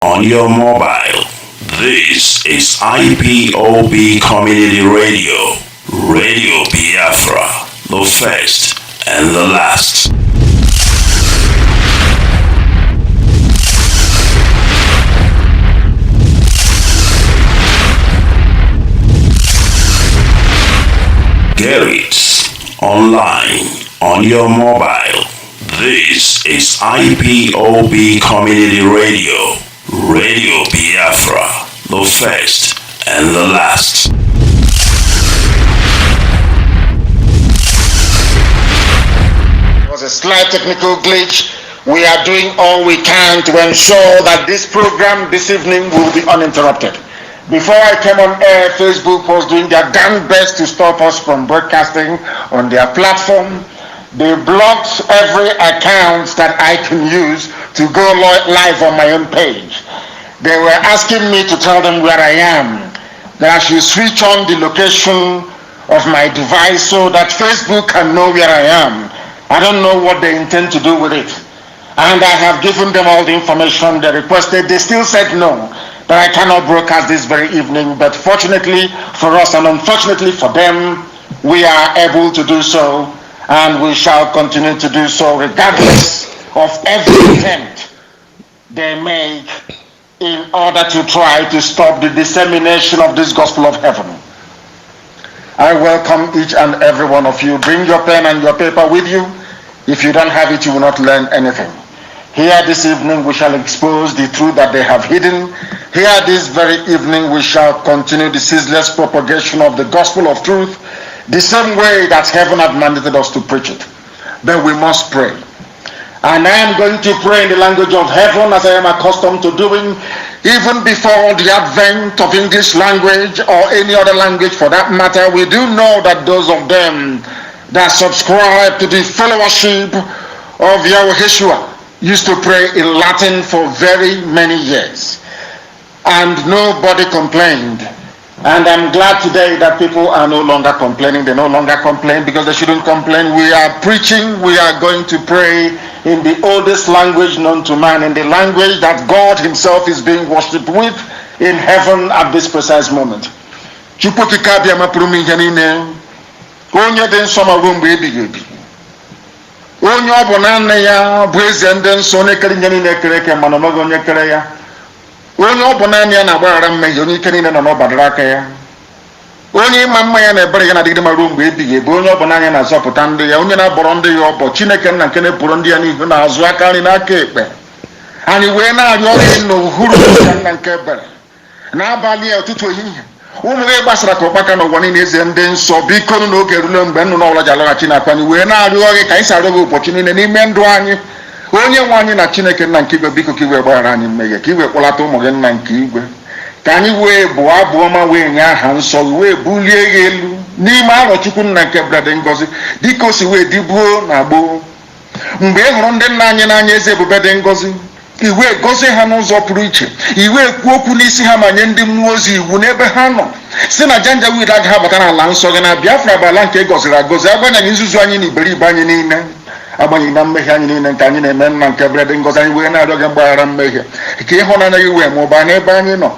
on your mobile. This is IPOB Community Radio, Radio Biafra, the first and the last. Get it online on your mobile. This is IPOB Community Radio, Radio Biafra, the first and the last. It was a slight technical glitch. We are doing all we can to ensure that this program this evening will be uninterrupted. Before I came on air, Facebook was doing their damn best to stop us from broadcasting on their platform. They blocked every account that I can use to go live on my own page. They were asking me to tell them where I am, that I should switch on the location of my device so that Facebook can know where I am. I don't know what they intend to do with it. And I have given them all the information they requested. They still said no, that I cannot broadcast this very evening. But fortunately for us and unfortunately for them, we are able to do so. And we shall continue to do so regardless of every attempt they make in order to try to stop the dissemination of this gospel of heaven. I welcome each and every one of you. Bring your pen and your paper with you. If you don't have it, you will not learn anything. Here this evening we shall expose the truth that they have hidden. Here this very evening we shall continue the ceaseless propagation of the gospel of truth, the same way that heaven had mandated us to preach it. But we must pray. And I am going to pray in the language of heaven as I am accustomed to doing, even before the advent of English language or any other language for that matter. We do know that those of them that subscribe to the fellowship of Yahweh used to pray in Latin for very many years. And nobody complained. And I'm glad today that people are no longer complaining. They no longer complain because they shouldn't complain. We are preaching. We are going to pray in the oldest language known to man, in the language that God himself is being worshipped with in heaven at this precise moment. Onye dị nsọ ma ruo mgbe ebighị ebi. Onye ọ bụ na nne ya bụ eze ndị nsọ onye kere ihe niile kere eke mana ọnọghị onye kere ya. Onye ọ bụ naanị ya na-agbaghara mmehie onye ike niile nọ n'ọbadara aka ya. Onye ịma mma ya na-ebere ya na-adịgide ma ruo mgbe ebighị ebi. Onye ọ bụ naanị na-azọpụta ndị ya. Onye na-abọrọ ndị ya ọbọ. Chineke nna nke na-epụrụ ndị ya n'ihu na-azụ aka nri n'aka ekpe. Anyị wee na-arịọ gị n'uhuru nna nke ebere n'abalị ụtụtụ ehihie. Ụmụ gị gbasara ka ụkpaka n'ụwa niile eze ndị nsọ biko n'oge rule mgbe nnụnụ ọbụla ji alọghachi na akwa anyị wee na-arịọ gị ka anyị si arịọ gị ụbọchị niile n'ime ndụ anyị. Onye nwe anyị na Chineke nna nke igwe biko ka iwe gbaghara anyị mmehie, ka iwe kpọlata ụmụ gị nna nke igwe, ka anyị wee bụọ abụ ọma wee nye aha nsọ wee bulie gị elu n'ime arọ Chukwu nna nke ebere ngọzi dịka o si wee dịbuo na gboo. Mgbe ị hụrụ ndị nna anyị n'anya eze ebube dị ngọzi, iwe gozie ha n'ụzọ pụrụ iche, iwe kwuo okwu n'isi ha ma nye ndị mmụọ ozi iwu n'ebe ha nọ si na janjawid agaghị abata n'ala nsọ gị na Biafra bụ ala nke gọziri agọzi, agbanyeghị nzuzu anyị na iberibe anyị niile, agbanyeghị na mmehie anyị niile nke anyị na-eme nna nke ebere dị ngọzi. Anyị wee na-arịọ gị mgbaghara mmehie, ka ịhụnanya gị wee mụbaa n'ebe anyị nọ,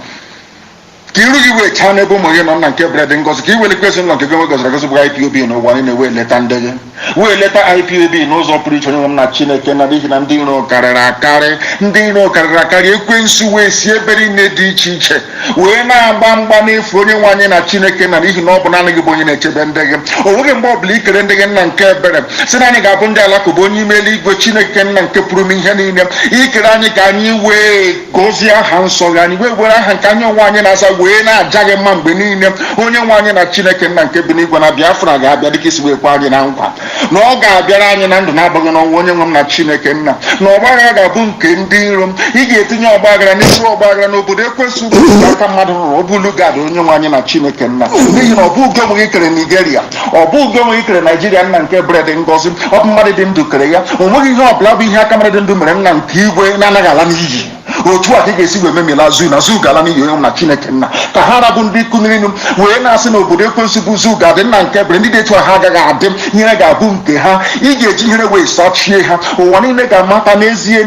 ka iru gị wee chaa n'ebe ụmụ gị nọ nna nke ebere dị ngọzi, ka i welikwa ezinụlọ nke gị nwe gọziri agọzi bụ IPOB n'ụwa niile wee leta ndị gị, wee leta IPOB n'ụzọ pụrụ iche. Onye nwe m na Chineke na n'ihi na ndị iro karịrị akarị, ndị iro karịrị akarị, ekwensu wee si ebe niile dị iche iche wee na-agba mgba n'efu onye nwe anyị na Chineke na n'ihi na ọ bụ naanị gị bụ onye na-echebe ndị gị. O nweghị mgbe ọ bụla ikere ndị gị nna nke ebere si na anyị ga-abụ ndị alakụba onye ime eluigwe Chineke nna nke pụrụ ime ihe niile. Ikere anyị ka anyị wee gozie aha nsọ gị, anyị wee were aha nke anyị onwe anyị na-aza wee na-aja gị mma mgbe niile. Onye nwe anyị na Chineke nna nke bi n'igwe na Biafra ga-abịa dịka isi wee kwa anyị na nkwa na ọ ga-abịara anyị na ndụ na-abụghị n'ọnwụ. Onye nwe m na Chineke nna na ọgbaghara ga-abụ nke ndị iro. Ị ga-etinye ọgbaghara n'isi ọgbaghara n'obodo ekwesị uru aka mmadụ rụrụ ọbụlu gada. Onye nwe anyị na Chineke nna n'ihi na ọ bụ ugo onwe gị kere Nigeria, ọ bụ ugo onwe gị kere Naijiria nna nke ebere dị ngọzi, ọ bụ mmadụ dị ndụ kere ya. O nweghị ihe ọbụla bụ ihe aka mmadụ dị ndụ mere nna nke igwe na-anaghị ala n'iyi. otu a ka ị ga-esi wee memela zu na zu gala n'ihi onye na Chineke nna ka ha rabụ ndị kụnirinu wee na-asị na obodo ekwensu bụ zu ga-adị nna nke bere ndị dị etu a ha agaghị adị nyere ga-abụ nke ha ị ga-eji ihere wee sọchie ha ụwa niile ga-amata n'ezie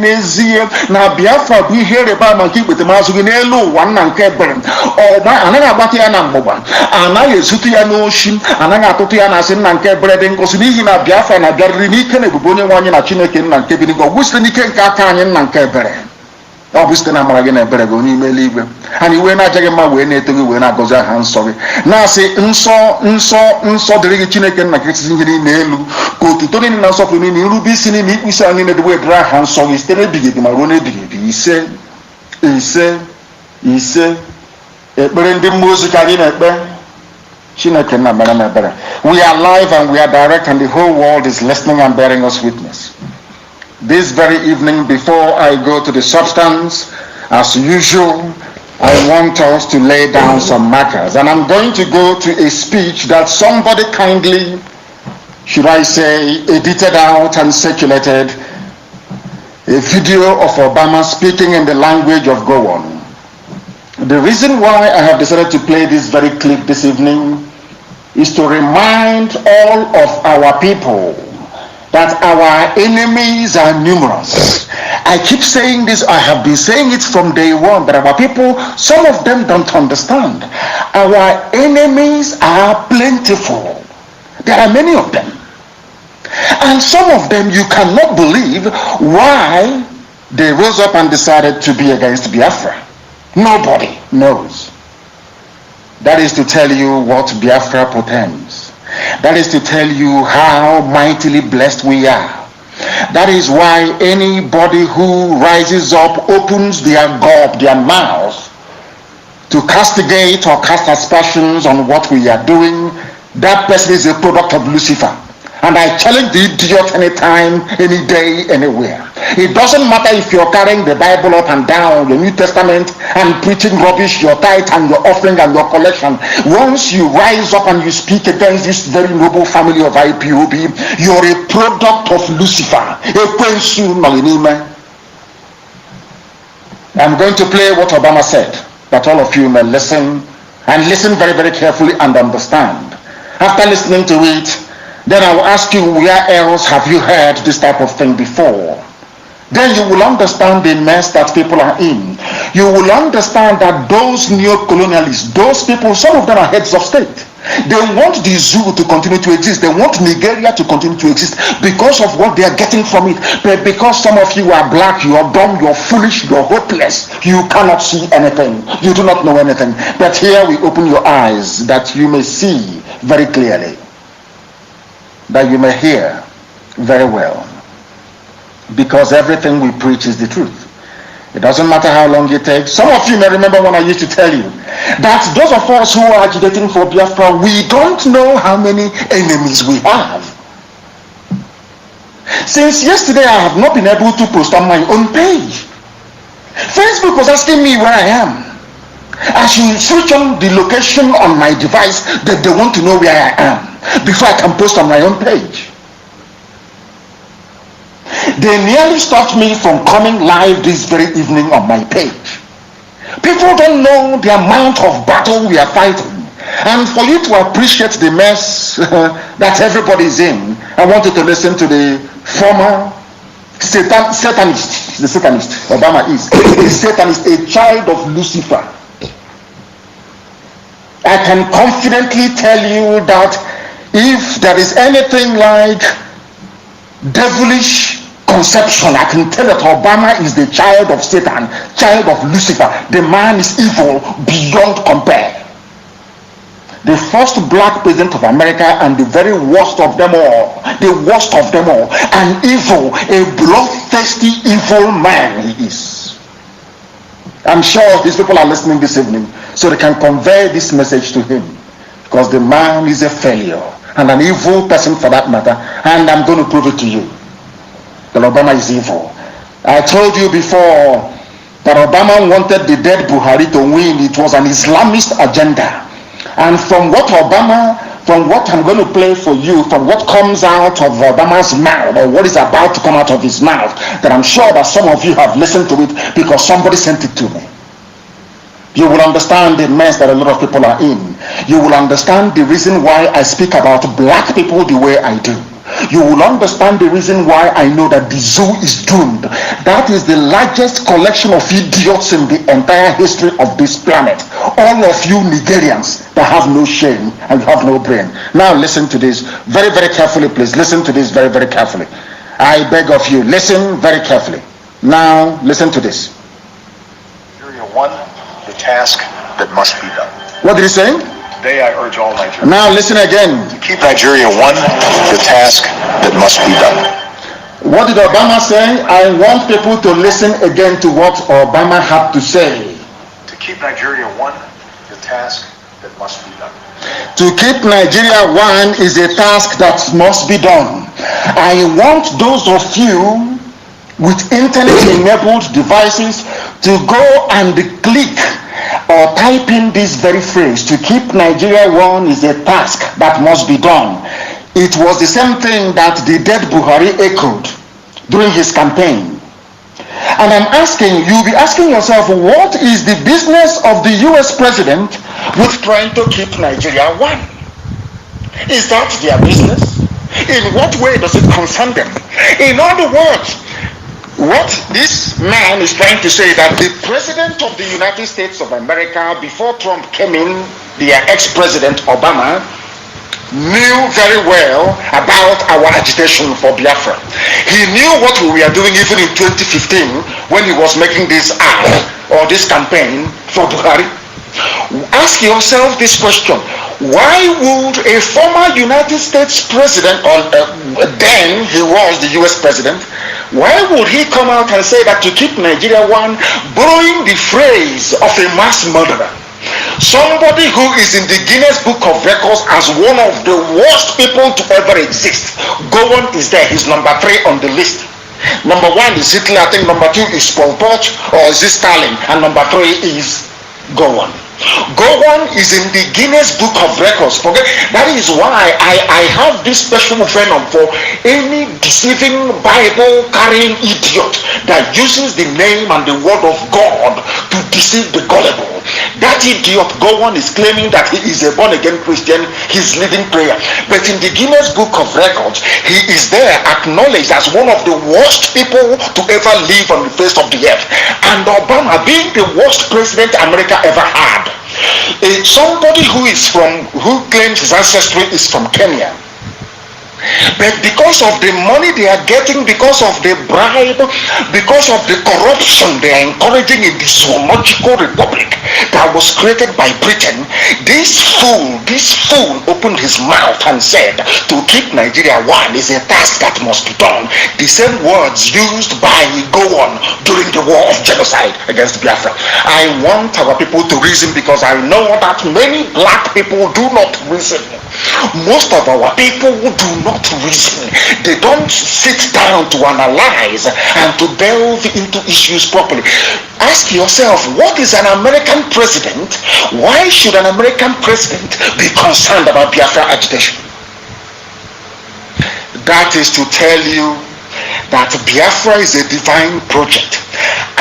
na Biafra bụ ihe ịrịba ama nke ikpete mazụ gị n'elu ụwa nna nke bere anaghị agbata ya na mgbụgba anaghị ezute ya n'oshi anaghị atụtụ ya na asị nna nke bere dị ngosi n'ihi na Biafra na-abịarịrị n'ike na ebube onye nwe anyị na Chineke nna nke biri ọ bụ site n'ike nke aka anyị nna nke ebere ọ bụ site na amara gị na ebere gị onye ime eluigwe anyị wee na-ajaghị mma wee na-eto gị wee na-agọzi aha nsọ gị na-asị nsọ dịrị gị Chineke nna kachasị ihe niile elu ka otuto niile na nsọpụrụ niile irube isi niile ikpu isi anyị na-edebe edere aha nsọ gị site n'ebighị ebi ma ruo n'ebighị ebi ise ekpere ndị mmụọ ozi ka anyị na-ekpe Chineke nna mere m ebere. We are live and we are direct and the whole world is listening and bearing us witness. This very evening, before I go to the substance, as usual, I want us to lay down some markers. And I'm going to go to a speech that somebody kindly, should I say, edited out and circulated, a video of Obama speaking in the language of Gowon. The reason why I have decided to play this very clip this evening is to remind all of our people that our enemies are numerous. I keep saying this, I have been saying it from day one, that our people, some of them don't understand. Our enemies are plentiful. There are many of them. And some of them you cannot believe why they rose up and decided to be against Biafra. Nobody knows. That is to tell you what Biafra portends. That is to tell you how mightily blessed we are. That is why anybody who rises up, opens their gob, their mouth, to castigate or cast aspersions on what we are doing, that person is a product of Lucifer. And I challenge the idiot anytime, any day, anywhere. It doesn't matter if you're carrying the Bible up and down, the New Testament, and preaching rubbish, your tithe and your offering and your collection. Once you rise up and you speak against this very noble family of IPOB, you're a product of Lucifer. I'm going to play what Obama said, that all of you may listen, and listen very, very carefully and understand. After listening to it, then I will ask you, where else have you heard this type of thing before? Then you will understand the mess that people are in. You will understand that those neo-colonialists, those people, some of them are heads of state. They want the zoo to continue to exist. They want Nigeria to continue to exist because of what they are getting from it. But because some of you are black, you are dumb, you are foolish, you are hopeless, you cannot see anything. You do not know anything. But here we open your eyes that you may see very clearly, that you may hear very well. Because everything we preach is the truth. It doesn't matter how long it takes. Some of you may remember when I used to tell you that those of us who are agitating for Biafra, we don't know how many enemies we have. Since yesterday, I have not been able to post on my own page. Facebook was asking me where I am. I should switch on the location on my device that they want to know where I am before I can post on my own page. They nearly stopped me from coming live this very evening on my page. People don't know the amount of battle we are fighting. And for you to appreciate the mess that everybody is in, I want you to listen to the former Satanist. The Satanist, Obama is a Satanist, a child of Lucifer. I can confidently tell you that if there is anything like devilish conception, I can tell that Obama is the child of Satan, child of Lucifer. The man is evil beyond compare. The first black president of America and the very worst of them all, an evil, a bloodthirsty evil man he is. I'm sure his people are listening this evening so they can convey this message to him, because the man is a failure and an evil person for that matter, and I'm going to prove it to you that Obama is evil. I told you before that Obama wanted the dead Buhari to win. It was an Islamist agenda. And from what Obama, from what I'm going to play for you, from what comes out of Obama's mouth, or what is about to come out of his mouth, that I'm sure that some of you have listened to it because somebody sent it to me. You will understand the mess that a lot of people are in. You will understand the reason why I speak about black people the way I do. You will understand the reason why I know that the zoo is doomed. That is the largest collection of idiots in the entire history of this planet. All of you Nigerians that have no shame and have no brain. Now listen to this very, very carefully, please. Listen to this very, very carefully. I beg of you, listen very carefully. Now listen to this. Nigeria won the task that must be done. What did he say? Today I urge all Nigerians Now listen again. to keep Nigeria one, the task that must be done. What did Obama say? I want people to listen again to what Obama had to say. To keep Nigeria one, the task that must be done. To keep Nigeria one is a task that must be done. I want those of you with internet-enabled devices to go and click or type in this very phrase. To keep Nigeria one is a task that must be done. It was the same thing that the dead Buhari echoed during his campaign. And I'm asking, you'll be asking yourself, what is the business of the US president with trying to keep Nigeria one? Is that their business? In what way does it concern them? In other words, what this man is trying to say, that the president of the United States of America, before Trump came in, their ex-president Obama, knew very well about our agitation for Biafra. He knew what we were doing even in 2015 when he was making this ad or this campaign for Buhari. Ask yourself this question: why would a former United States president, or then he was the US president, why would he come out and say that to keep Nigeria one, borrowing the phrase of a mass murderer? Somebody who is in the Guinness Book of Records as one of the worst people to ever exist. Gowon is there, he's number 3 on the list. Number 1 is Hitler, I think number 2 is Pol Pot, or is it Stalin, and number 3 is Gowon. Gowon is in the Guinness Book of Records. Forget that is why I have this special venom for any deceiving Bible carrying idiot that uses the name and the word of God to deceive the gullible. That idiot Gowon is claiming that he is a born-again Christian, he's leading prayer. But in the Guinness Book of Records, he is there acknowledged as one of the worst people to ever live on the face of the earth. And Obama, being the worst president America ever had, somebody who claims his ancestry is from Kenya, but because of the money they are getting, because of the bribe, because of the corruption they are encouraging in the zoological republic that was created by Britain, this fool opened his mouth and said, to keep Nigeria one is a task that must be done. The same words used by Gowon during the war of genocide against Biafra. I want our people to reason, because I know that many black people do not reason. Most of our people do not reason. They don't sit down to analyze and to delve into issues properly. Ask yourself, what is an American president? Why should an American president be concerned about Biafra agitation? That is to tell you that Biafra is a divine project,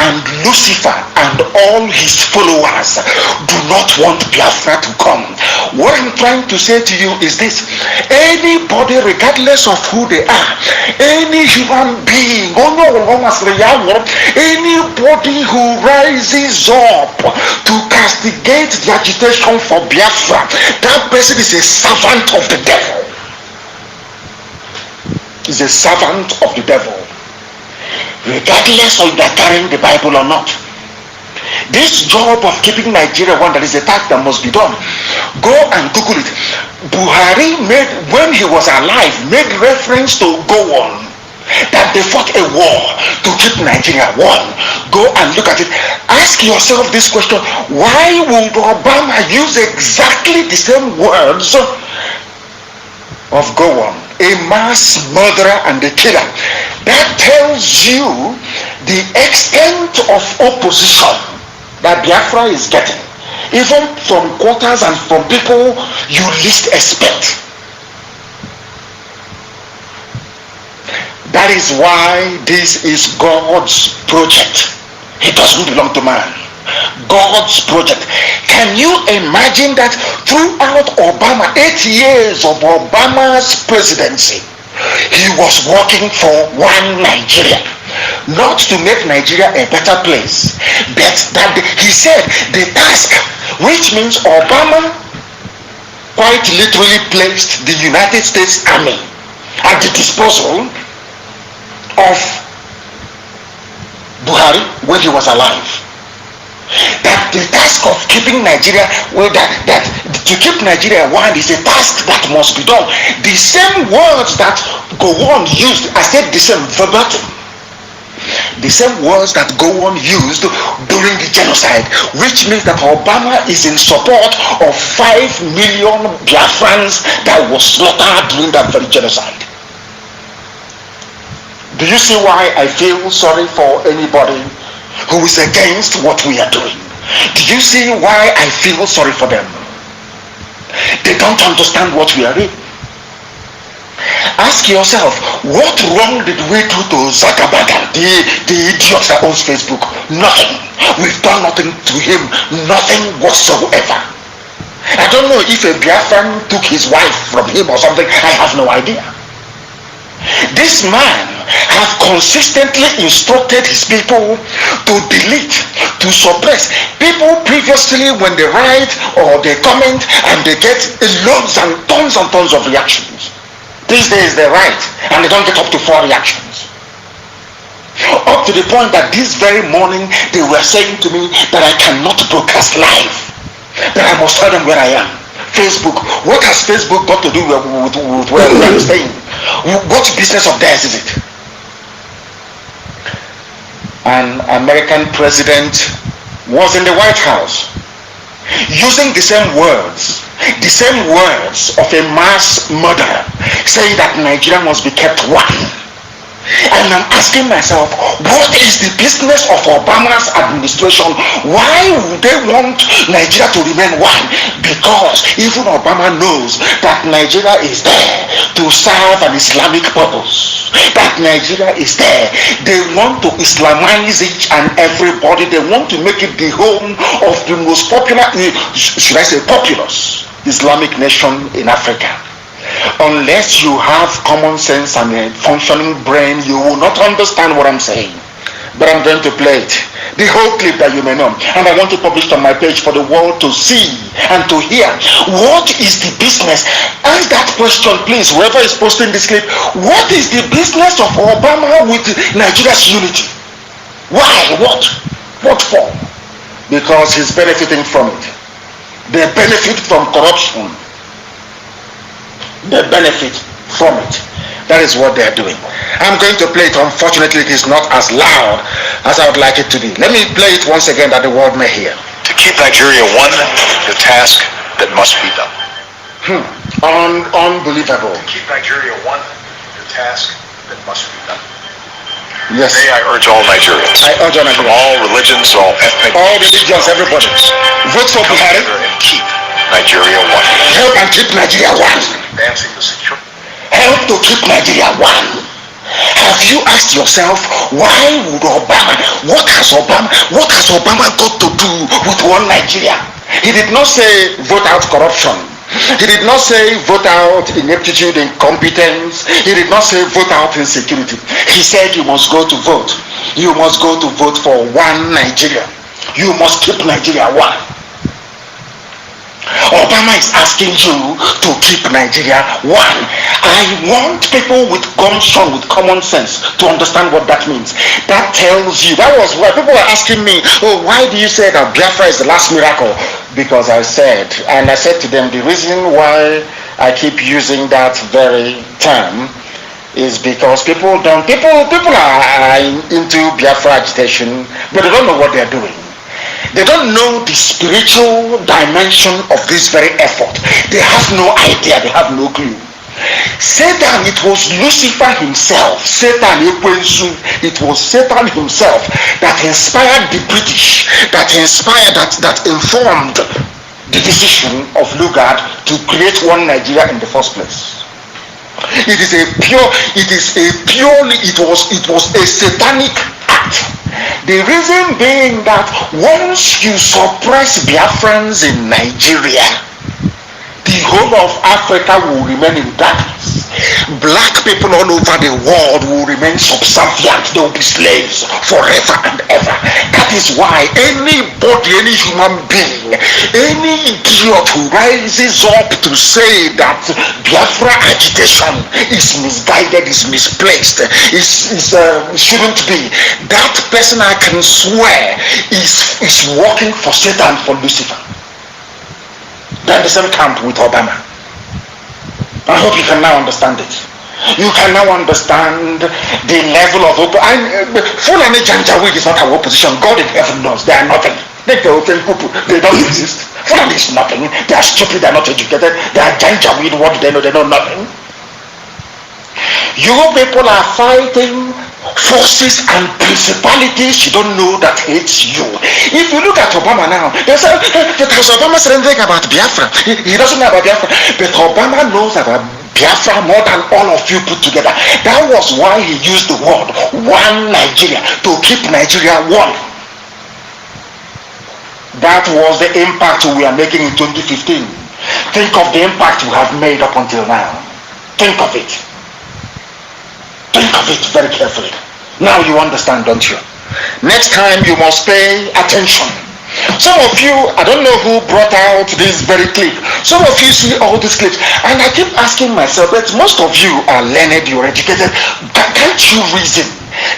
and Lucifer and all his followers do not want Biafra to come. What I'm trying to say to you is this: anybody, regardless of who they are, any human being, anybody who rises up to castigate the agitation for Biafra, that person is a servant of the devil. Is a servant of the devil, regardless of you are carrying the Bible or not. This job of keeping Nigeria one, that is a task that must be done. Go and Google it. Buhari made, when he was alive, made reference to Gowon, that they fought a war to keep Nigeria one. Go and look at it. Ask yourself this question: why would Obama use exactly the same words of Gowon, a mass murderer and a killer? That tells you the extent of opposition that Biafra is getting. even from quarters and from people you least expect. That is why this is God's project. It doesn't belong to man. God's project. Can you imagine that throughout Obama, 8 years of Obama's presidency, he was working for one Nigeria? Not to make Nigeria a better place, but that he said the task, which means Obama quite literally placed the United States Army at the disposal of Buhari when he was alive. That the task of keeping Nigeria, that to keep Nigeria one is a task that must be done. The same words that Gowon used, I said the same verbatim. The same words that Gowon used during the genocide, which means that Obama is in support of 5 million Biafrans that was slaughtered during that very genocide. Do you see why I feel sorry for anybody who is against what we are doing? Do you see why I feel sorry for them? They don't understand what we are doing. Ask yourself, what wrong did we do to Zuckerberg, the idiot that owns Facebook? Nothing. We've done nothing to him, nothing whatsoever. I don't know if a Biafran took his wife from him or something. I have no idea. This man has consistently instructed his people to delete, to suppress. People previously, when they write or they comment and they get loads and tons of reactions. These days they write and they don't get up to 4 reactions. Up to the point that this very morning they were saying to me that I cannot broadcast live, that I must tell them where I am. Facebook, what has Facebook got to do with where I'm staying? What business of theirs is it? An American president was in the White House using the same words of a mass murderer, saying that Nigeria must be kept one. And I'm asking myself, what is the business of Obama's administration? Why would they want Nigeria to remain one? Because even Obama knows that Nigeria is there to serve an Islamic purpose. That Nigeria is there. They want to Islamize each and everybody. They want to make it the home of the most popular, should I say populous, Islamic nation in Africa. Unless you have common sense and a functioning brain, you will not understand what I'm saying. But I'm going to play it, the whole clip that you may know, and I want to publish it on my page for the world to see and to hear. What is the business? Ask that question, please, whoever is posting this clip. What is the business of Obama with Nigeria's unity? Why? What for? Because he's benefiting from it. They benefit from corruption. They benefit from it. That is what they're doing. I'm going to play it. Unfortunately, it is not as loud as I would like it to be. Let me play it once again that the world may hear. To keep Nigeria one, the task that must be done. Unbelievable. To keep Nigeria one, the task that must be done. Yes. Today I urge all Nigerians, from all religions, all ethnic religions, everybody, vote for Buhari and keep Nigeria one. Help and keep Nigeria one. Advancing the security. Help to keep Nigeria one. Have you asked yourself, why would what has Obama got to do with one Nigeria? He did not say vote out corruption. He did not say vote out ineptitude, incompetence. He did not say vote out insecurity. He said you must go to vote. You must go to vote for one Nigeria. You must keep Nigeria one. Obama is asking you to keep Nigeria one. I want people with gumption, with common sense, to understand what that means. That tells you, that was why people were asking me, oh, why do you say that Biafra is the last miracle? Because I said to them, the reason why I keep using that very term is because people are into Biafra agitation, but they don't know what they're doing. They don't know the spiritual dimension of this very effort. They have no idea, they have no clue. Satan, it was Lucifer himself, it was Satan himself that inspired the British, that informed the decision of Lugard to create one Nigeria in the first place. It was a satanic act. The reason being that once you suppress Biafrans in Nigeria, the whole of Africa will remain in darkness. Black people all over the world will remain subservient. They will be slaves forever and ever. That is why anybody, any human being, any idiot who rises up to say that Biafra agitation is misguided, is misplaced, shouldn't be, that person, I can swear, is working for Satan, for Lucifer. They're in the same camp with Obama. I hope you can now understand it. You can now understand the level of Fulani Janjaweed is not our opposition. God in heaven knows they are nothing. They don't exist. Fulani is nothing. They are stupid. They are not educated. They are Janjaweed. What do they know? They know nothing. You people are fighting forces and principalities you don't know that hates you. If you look at Obama now, they say, because Obama said anything about Biafra. He doesn't know about Biafra. But Obama knows about Biafra more than all of you put together. That was why he used the word one Nigeria, to keep Nigeria one. That was the impact we are making in 2015. Think of the impact we have made up until now. Think of it. Think of it very carefully. Now you understand, don't you? Next time you must pay attention. Some of you, I don't know who brought out this very clip. Some of you see all these clips, and I keep asking myself, but most of you are learned, you're educated. Can't you reason?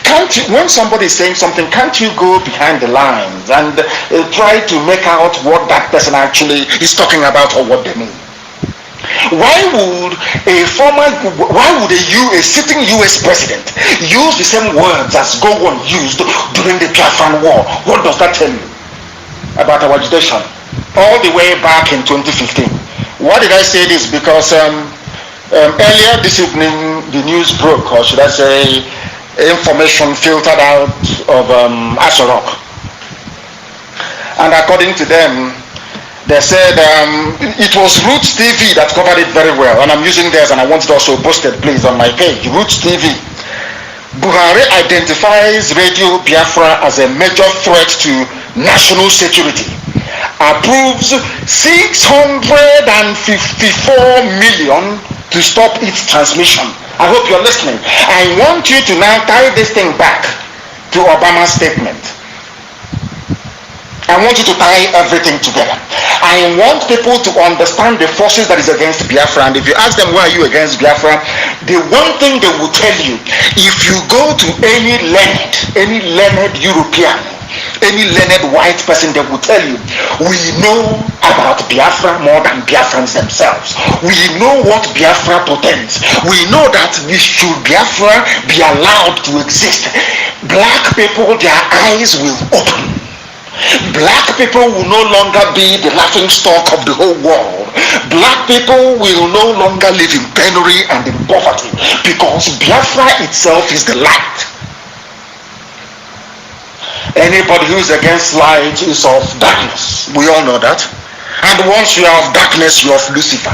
Can't you, when somebody is saying something, can't you go behind the lines and try to make out what that person actually is talking about or what they mean? Why would a sitting US president use the same words as Gowon used during the Biafran War? What does that tell you about our agitation? All the way back in 2015. Why did I say this? Because earlier this evening the news broke, or should I say information filtered out of Aso Rock. And according to them, they said it was Roots TV that covered it very well, and I'm using theirs, and I want it also posted, please, on my page. Roots TV. Buhari identifies Radio Biafra as a major threat to national security. Approves 654 million to stop its transmission. I hope you're listening. I want you to now tie this thing back to Obama's statement. I want you to tie everything together. I want people to understand the forces that is against Biafra. And if you ask them, why are you against Biafra? The one thing they will tell you, if you go to any learned European, any learned white person, they will tell you, we know about Biafra more than Biafrans themselves. We know what Biafra portends. We know that should Biafra be allowed to exist, black people, their eyes will open. Black people will no longer be the laughing stock of the whole world. Black people will no longer live in penury and in poverty, because Biafra itself is the light. Anybody who is against light is of darkness. We all know that. And once you are of darkness, you are of Lucifer.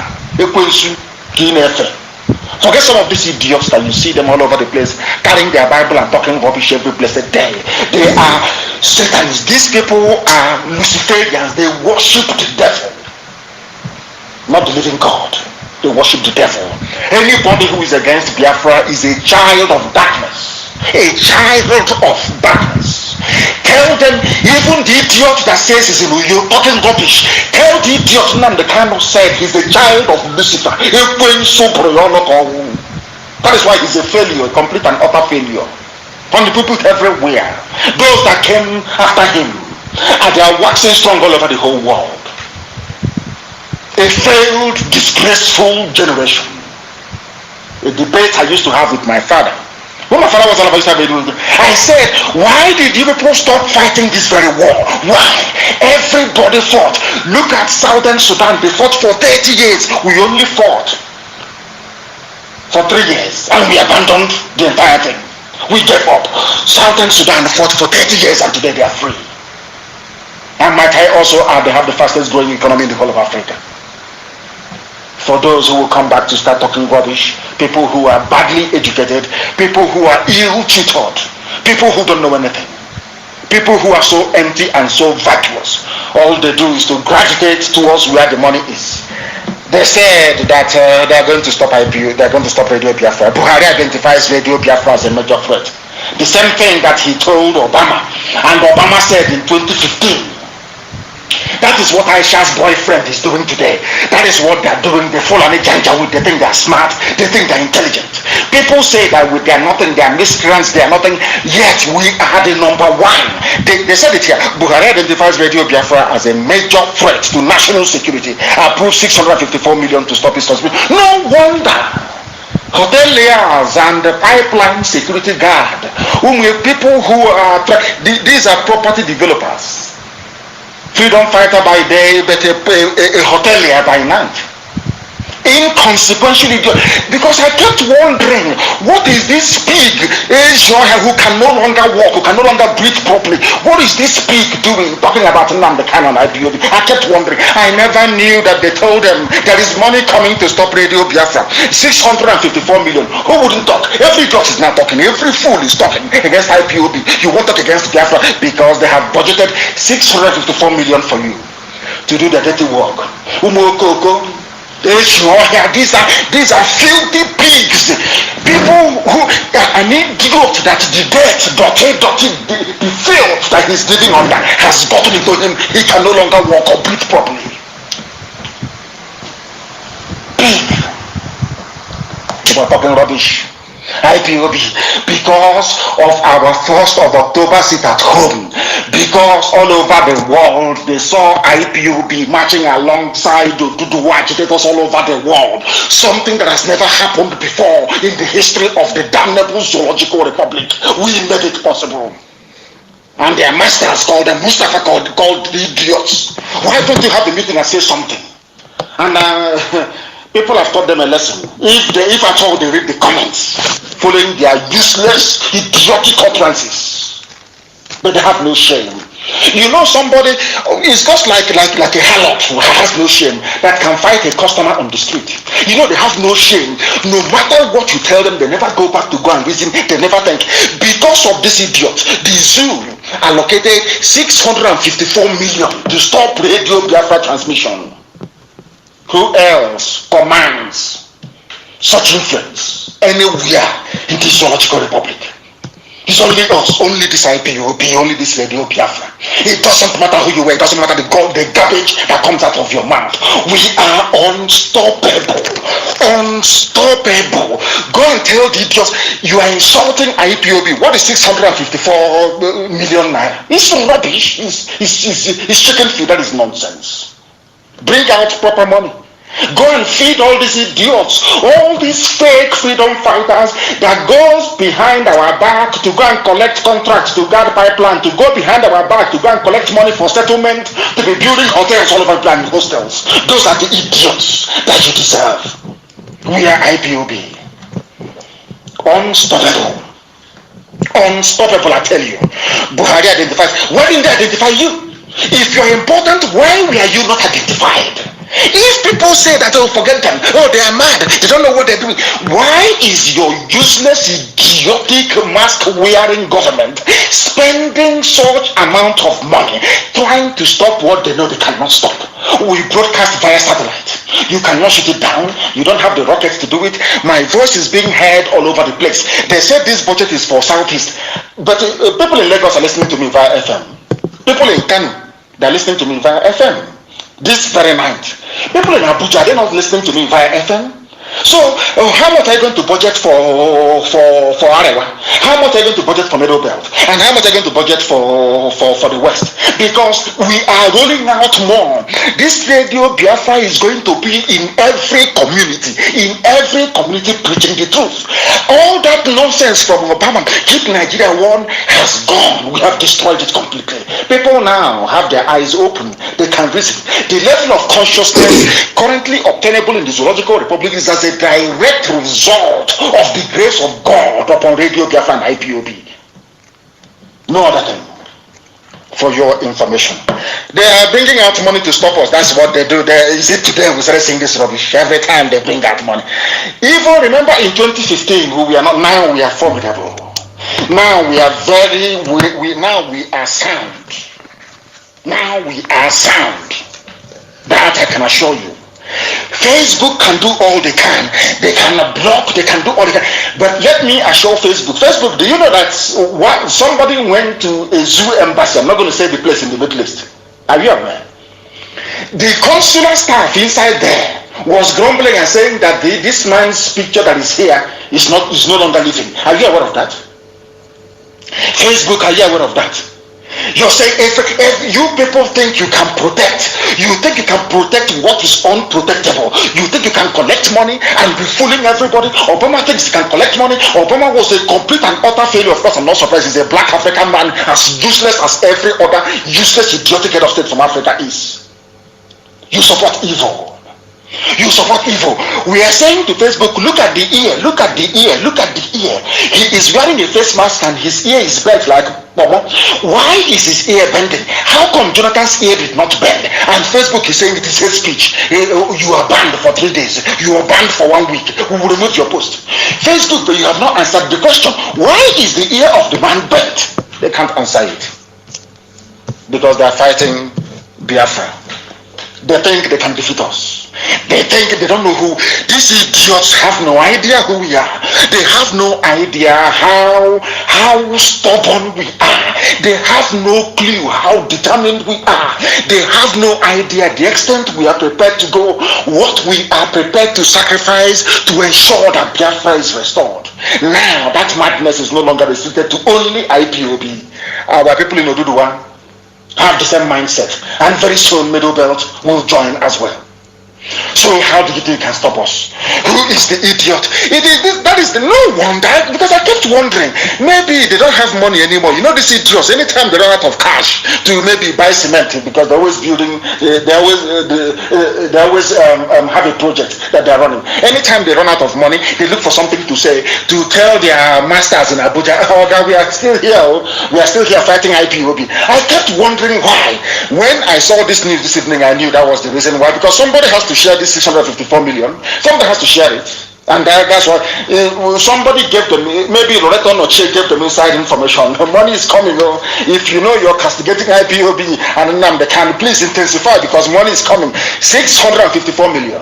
Forget some of these idiots that you see them all over the place carrying their Bible and talking rubbish every blessed day. They are Satanists. These people are Luciferians. They worship the devil, not the living God. They worship the devil. Anybody who is against Biafra is a child of darkness. A child of darkness. Tell them, even the idiot that says he's in Uyo talking rubbish, tell the idiot Nnamdi Kanu said he's a child of Lucifer. That is why he's a failure, a complete and utter failure. On the people everywhere, those that came after him, and they are waxing strong all over the whole world. A failed, disgraceful generation. A debate I used to have with my father. When my father was alive, I said, why did you people stop fighting this very war? Why? Everybody fought. Look at Southern Sudan. They fought for 30 years. We only fought for 3 years, and we abandoned the entire thing. We gave up. Southern Sudan fought for 30 years, and today they are free. And might I also add, they have the fastest growing economy in the whole of Africa. For those who will come back to start talking rubbish, people who are badly educated, people who are ill-tutored, people who don't know anything, people who are so empty and so vacuous, all they do is to gravitate towards where the money is. They said that they are going to stop IPU, they are going to stop Radio Biafra. Buhari identifies Radio Biafra as a major threat. The same thing that he told Obama, and Obama said in 2015. That is what Aisha's boyfriend is doing today. That is what they are doing. They fall on a janja with. They think they are smart. They think they are intelligent. People say that they are nothing. They are miscreants. They are nothing. Yet we are the number one. They said it here. Buhari identifies Radio Biafra as a major threat to national security. Approved 654 million to stop his transmission. No wonder. Hoteliers and the pipeline security guard, people who are these are property developers. Freedom fighter by day, but a hotelier by night. Inconsequentially, because I kept wondering, what is this pig who can no longer walk, who can no longer breathe properly? What is this pig doing? Talking about Nnamdi Kanu and IPOB. I kept wondering. I never knew that they told them there is money coming to stop Radio Biafra. 654 million. Who wouldn't talk? Every idiot is now talking. Every fool is talking against IPOB. You won't talk against Biafra because they have budgeted 654 million for you to do the dirty work. These are filthy pigs. People who an idiot that the dirt, the filth that he's living under has gotten into him. He can no longer walk or breathe properly. Pig. We're talking rubbish. IPOB, because of our 1st of October sit at home, because all over the world they saw IPOB marching alongside Dudu agitators all over the world, something that has never happened before in the history of the damnable Zoological Republic. We made it possible. And their masters called them, Mustafa called the idiots. Why don't you have a meeting and say something? And people have taught them a lesson. If at all they read the comments, following their useless, idiotic utterances, but they have no shame. You know, somebody is just like a harlot who has no shame that can fight a customer on the street. You know, they have no shame. No matter what you tell them, they never go back to go and reason. They never think. Because of this idiot, the zoo allocated 654 million to stop Radio Biafra transmission. Who else commands such influence anywhere in the Zoological Republic? It's only us, only this IPOB, only this Radio Biafra. It doesn't matter who you are, it doesn't matter the garbage that comes out of your mouth. We are unstoppable. Unstoppable. Go and tell the idiots, you are insulting IPOB. What is 654 million naira? It's rubbish. It's chicken feed. That is nonsense. Bring out proper money. Go and feed all these idiots, all these fake freedom fighters that goes behind our back to go and collect contracts to guard pipeline, to go behind our back to go and collect money for settlement, to be building hotels all over and hostels. Those are the idiots that you deserve. We are IPOB. Unstoppable. Unstoppable, I tell you. Buhari identifies. Why didn't they identify you? If you're important, why were you not identified? If people say that, oh, forget them, oh, they are mad, they don't know what they're doing, why is your useless, idiotic, mask-wearing government spending such amount of money trying to stop what they know they cannot stop? We broadcast via satellite. You cannot shoot it down. You don't have the rockets to do it. My voice is being heard all over the place. They said this budget is for Southeast, but people in Lagos are listening to me via FM. People in Kano, they're listening to me via FM. This very night. People in Abuja, they're not listening to me via FM. So, how much are you going to budget for Arewa? How much are you going to budget for Middle Belt? And how much are you going to budget for the West? Because we are rolling out more. This Radio Biafra is going to be in every community preaching the truth. All that nonsense from Obama, keep Nigeria one, has gone. We have destroyed it completely. People now have their eyes open. They can reason. The level of consciousness currently obtainable in the Zoological Republic is as a direct result of the grace of God upon Radio Biafra and IPOB. No other thing. For your information, they are bringing out money to stop us. That's what they do. Is it today we started seeing this rubbish? Every time they bring out money. Even remember in 2015, we are not. Now we are formidable. Now we are now we are sound. Now we are sound. That I can assure you. Facebook can do all they can. They can block, they can do all they can. But let me assure Facebook, do you know that somebody went to a zoo embassy? I'm not going to say the place in the Middle East. Are you aware? The consular staff inside there was grumbling and saying that this man's picture that is here is no longer living. Are you aware of that? Facebook, are you aware of that? You're saying if you people think you can protect what is unprotectable. You think you can collect money and be fooling everybody. Obama thinks he can collect money. Obama was a complete and utter failure. Of course, I'm not surprised. He's a black African man, as useless as every other useless idiotic head of state from Africa is. You support evil. You support evil. We are saying to Facebook, look at the ear, look at the ear, look at the ear. He is wearing a face mask and his ear is bent like Mama. Why is his ear bending? How come Jonathan's ear did not bend? And Facebook is saying it is hate speech. You are banned for 3 days. You are banned for 1 week. We will remove your post. Facebook, you have not answered the question. Why is the ear of the man bent? They can't answer it. Because they are fighting Biafra. They think they can defeat us. They think they don't know who. These idiots have no idea who we are. They have no idea how stubborn we are. They have no clue how determined we are. They have no idea the extent we are prepared to go, what we are prepared to sacrifice to ensure that Biafra is restored. Now that madness is no longer restricted to only IPOB. Our people in Oduduwa have the same mindset, and very soon Middle Belt will join as well. So how do you think can stop us? Who is the idiot? That is no wonder, because I kept wondering, maybe they don't have money anymore. You know these idiots, anytime they run out of cash to maybe buy cement, because they're always building, they always have a project that they're running. Anytime they run out of money, they look for something to say, to tell their masters in Abuja, oh God, we are still here fighting IPOB. I kept wondering why. When I saw this news this evening, I knew that was the reason why, because somebody has to share this 654 million. Somebody has to share it, and that's what somebody gave them. Maybe Loretta Noche gave them inside information. The money is coming. If you know you're castigating IPOB and Nnamdi Kanu, please intensify, because money is coming. 654 million.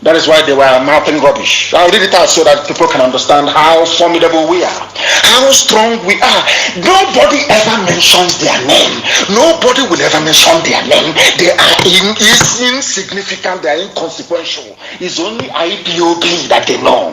That is why they were mouthing rubbish. I'll read it out so that people can understand how formidable we are, how strong we are. Nobody ever mentions their name. Nobody will ever mention their name. They are insignificant. They are inconsequential. It's only IPOB that they know.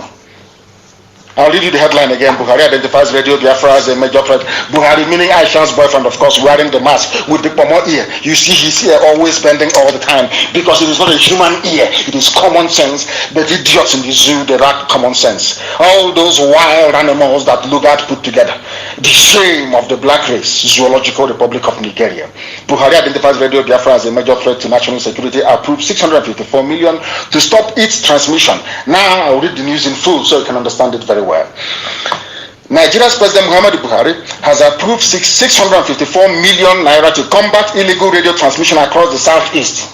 I'll read you the headline again. Buhari identifies Radio Biafra as a major threat. Buhari, meaning Aisha's boyfriend, of course, wearing the mask with the pomo ear. You see his ear always bending all the time, because it is not a human ear. It is common sense. But idiots in the zoo, they lack common sense. All those wild animals that Lugard put together. The shame of the black race, Zoological Republic of Nigeria. Buhari identifies Radio Biafra as a major threat to national security. Approved 654 million to stop its transmission. Now I'll read the news in full so you can understand it very well. Nigeria's President Muhammadu Buhari has approved 654 million naira to combat illegal radio transmission across the southeast,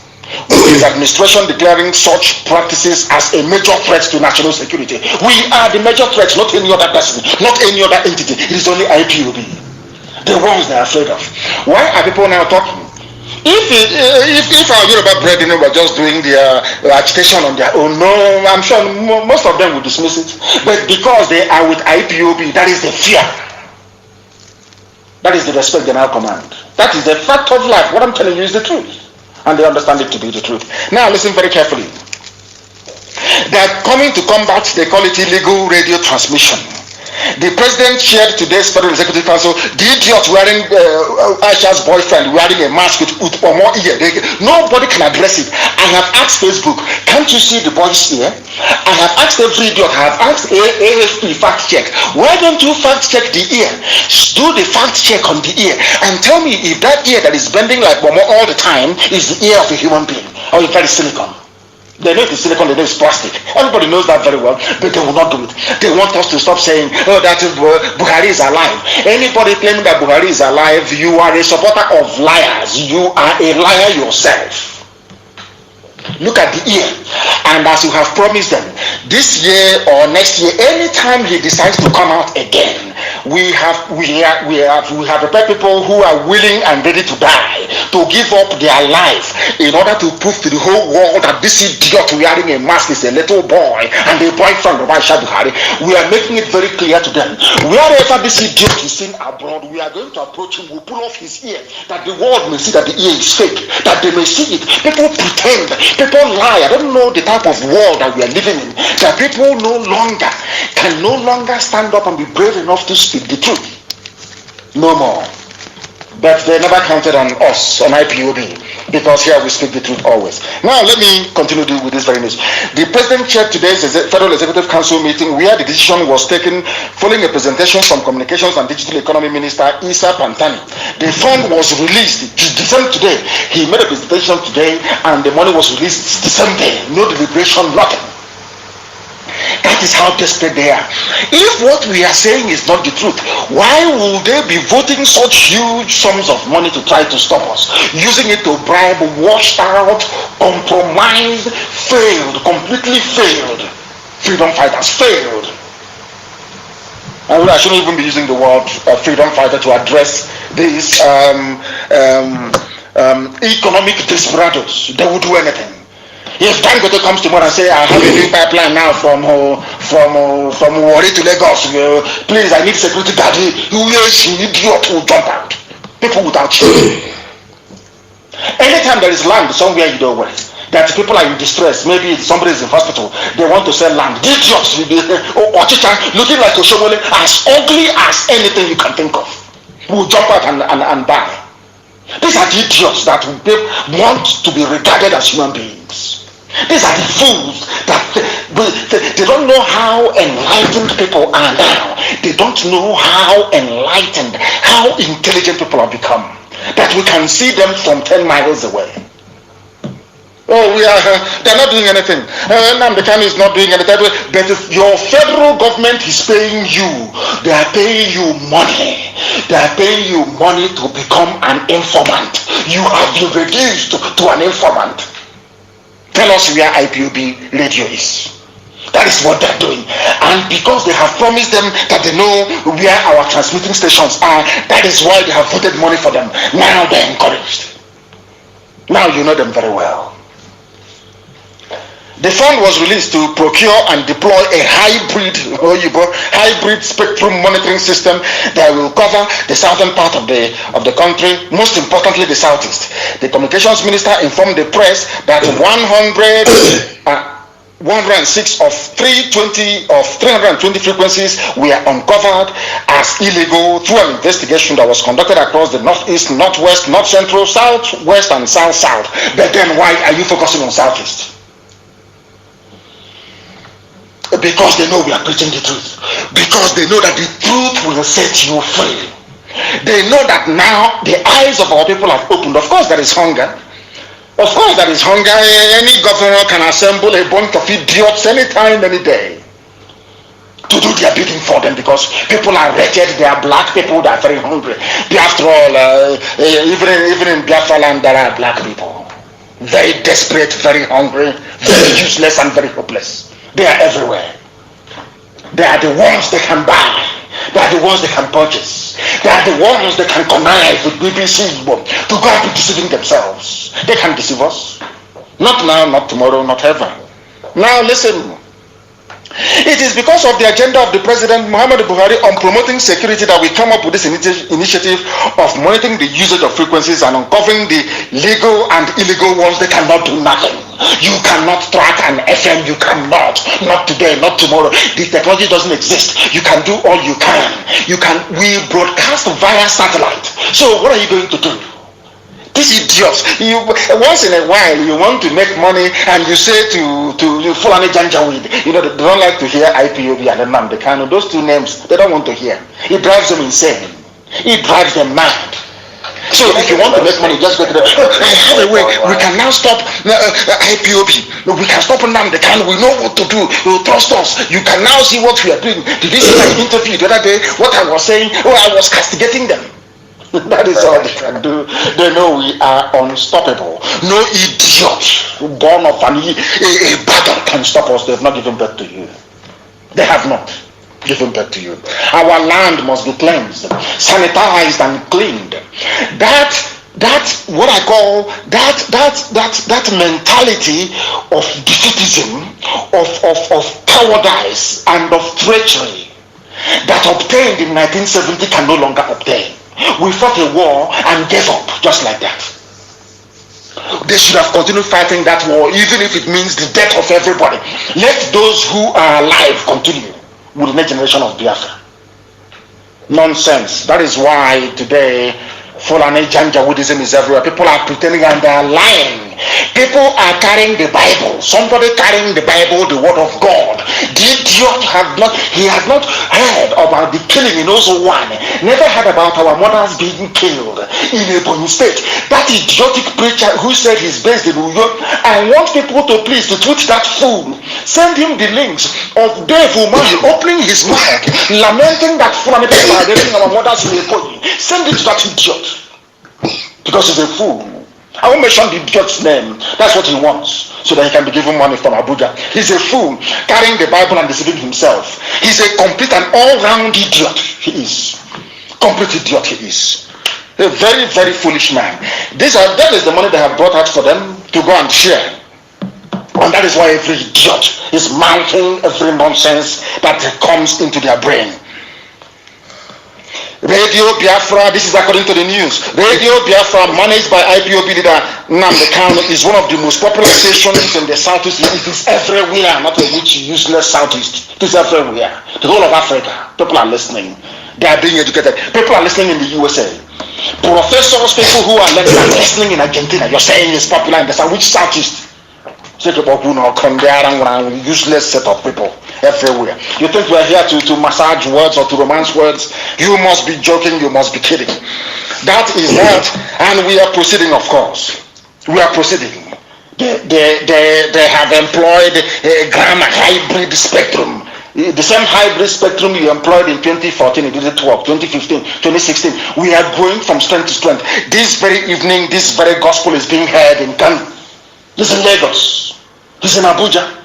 with his administration declaring such practices as a major threat to national security. We are the major threat, not any other person, not any other entity. It is only IPOB, the ones they are afraid of. Why are people now talking? If our Yoruba brethren were just doing their agitation on their own, no, I'm sure most of them would dismiss it. But because they are with IPOB, that is the fear. That is the respect they now command. That is the fact of life. What I'm telling you is the truth. And they understand it to be the truth. Now listen very carefully. They are coming to combat, they call it illegal radio transmission. The president chaired today's Federal Executive Council. The idiot wearing Aisha's boyfriend wearing a mask with Upomo ear. Nobody can address it. I have asked Facebook, can't you see the boy's ear? I have asked every idiot. I have asked AFP fact check. Why don't you fact check the ear? Do the fact check on the ear and tell me if that ear that is bending like Momo all the time is the ear of a human being or if that is silicone. They know it's silicon, they know it's plastic. Everybody knows that very well, but they will not do it. They want us to stop saying, oh, that Buhari is alive. Anybody claiming that Buhari is alive, you are a supporter of liars. You are a liar yourself. Look at the year, and as you have promised them, this year or next year, anytime he decides to come out again, we have prepared people who are willing and ready to die, to give up their life in order to prove to the whole world that this idiot wearing a mask is a little boy and the boyfriend of Aisha Buhari. We are making it very clear to them. Wherever this idiot is seen abroad, we are going to approach him. We'll pull off his ear, that the world may see that the ear is fake, that they may see it. People pretend, people lie. I don't know the type of world that we are living in, that people can no longer stand up and be brave enough to speak the truth. No more. But they never counted on us, on IPOB, because here we speak the truth always. Now let me continue with this very news. The president chaired today's Federal Executive Council meeting where the decision was taken following a presentation from Communications and Digital Economy Minister Isa Pantani. The fund was released the same today. He made a presentation today and the money was released the same day. No deliberation, nothing. That is how desperate they are. If what we are saying is not the truth, why will they be voting such huge sums of money to try to stop us? Using it to bribe washed out, compromised, failed, completely failed freedom fighters, failed. I shouldn't even be using the word freedom fighter to address these economic desperados. They will do anything. If Dangote comes tomorrow and say, I have a new pipeline now from Warri to Lagos, please, I need security guard. Who is an idiot who jump out? People without shame. Anytime there is land somewhere you don't want, that people are in distress, maybe somebody is in hospital, they want to sell land. Idiots, or chicha, looking like Oshomole, as ugly as anything you can think of, will jump out and buy. These are the idiots that want to be regarded as human beings. These are the fools that they don't know how enlightened people are now. They don't know how enlightened, how intelligent people have become. That we can see them from 10 miles away. Oh, they're not doing anything. Namdekan is not doing anything. But if your federal government is paying you, they are paying you money. They are paying you money to become an informant. You have been reduced to an informant. Tell us where IPOB radio is. That is what they're doing. And because they have promised them that they know where our transmitting stations are, that is why they have voted money for them. Now they're encouraged. Now you know them very well. The fund was released to procure and deploy a hybrid spectrum monitoring system that will cover the southern part of the country, most importantly the southeast. The communications minister informed the press that 106 of 320 frequencies were uncovered as illegal through an investigation that was conducted across the northeast, northwest, north central, southwest, and south. But then why are you focusing on southeast? Because they know we are preaching the truth. Because they know that the truth will set you free. They know that now the eyes of our people have opened. Of course there is hunger. Of course there is hunger. Any governor can assemble a bunch of idiots anytime, any day to do their bidding for them, because people are wretched. They are black people. They are very hungry. After all, even in Biafra land there are black people. Very desperate, very hungry, very useless and very hopeless. They are everywhere. They are the ones they can buy. They are the ones they can purchase. They are the ones they can connive with BBC to go out and deceiving themselves. They can deceive us. Not now, not tomorrow, not ever. Now listen. It is because of the agenda of the President Muhammadu Buhari on promoting security that we come up with this initiative of monitoring the usage of frequencies and uncovering the legal and illegal ones. They cannot do nothing. You cannot track an FM. You cannot. Not today, not tomorrow. The technology doesn't exist. You can do all you can. We broadcast via satellite. So what are you going to do? These idiots, once in a while you want to make money and you say to Fulani Janjaweed, they don't like to hear IPOB and Namdekan. Those two names, they don't want to hear. It drives them insane. It drives them mad. So if you want to make money, just go to the, I have a way. We can now stop IPOB. We can stop Nnamdi Kanu. We know what to do. You trust us. You can now see what we are doing. Did you see my interview the other day? What I was saying? Oh, I was castigating them. That is all they can do. They know we are unstoppable. No idiot born of a battle can stop us. They have not given birth to you. They have not given birth to you. Our land must be cleansed, sanitized and cleaned. That what I call that mentality of defeatism, of cowardice and of treachery that obtained in 1970 can no longer obtain. We fought a war and gave up just like that. They should have continued fighting that war, even if it means the death of everybody. Let those who are alive continue with the next generation of Biafra. Nonsense. That is why today Fulani Janjaweedism is everywhere. People are pretending and they are lying. People are carrying the Bible. Somebody carrying the Bible, the word of God. The idiot has not heard about the killing in Ozowane. Never heard about our mothers being killed in Ebonyi State. That idiotic preacher who said he's based in New York. I want people to please to tweet that fool. Send him the links of Dave Umahi opening his mouth, lamenting that Fulani people are raping our mothers in Ebonyi. Send it to that idiot. Because he's a fool. I won't mention the idiot's name. That's what he wants, so that he can be given money from Abuja. He's a fool, carrying the Bible and deceiving himself. He's a complete and all-round idiot. He is. Complete idiot he is. A very, very foolish man. That is the money they have brought out for them to go and share. And that is why every idiot is mouthing every nonsense that comes into their brain. Radio Biafra, this is according to the news. Radio Biafra, managed by IPOB leader Nnamdi Kanu, is one of the most popular stations in the southeast. It is everywhere, not a which useless southeast. It is everywhere. The whole of Africa. People are listening. They are being educated. People are listening in the USA. Professors, people who are listening in Argentina. You're saying it's popular in the south. Which southeast? Useless set of people everywhere. You think we are here to massage words or to romance words? You must be joking, you must be kidding. That is that, and we are proceeding, of course. We are proceeding. They have employed a grammar hybrid spectrum. The same hybrid spectrum you employed in 2014, it didn't work. 2015, 2016. We are going from strength to strength. This very evening, this very gospel is being heard in Kano. He's in Lagos. He's in Abuja.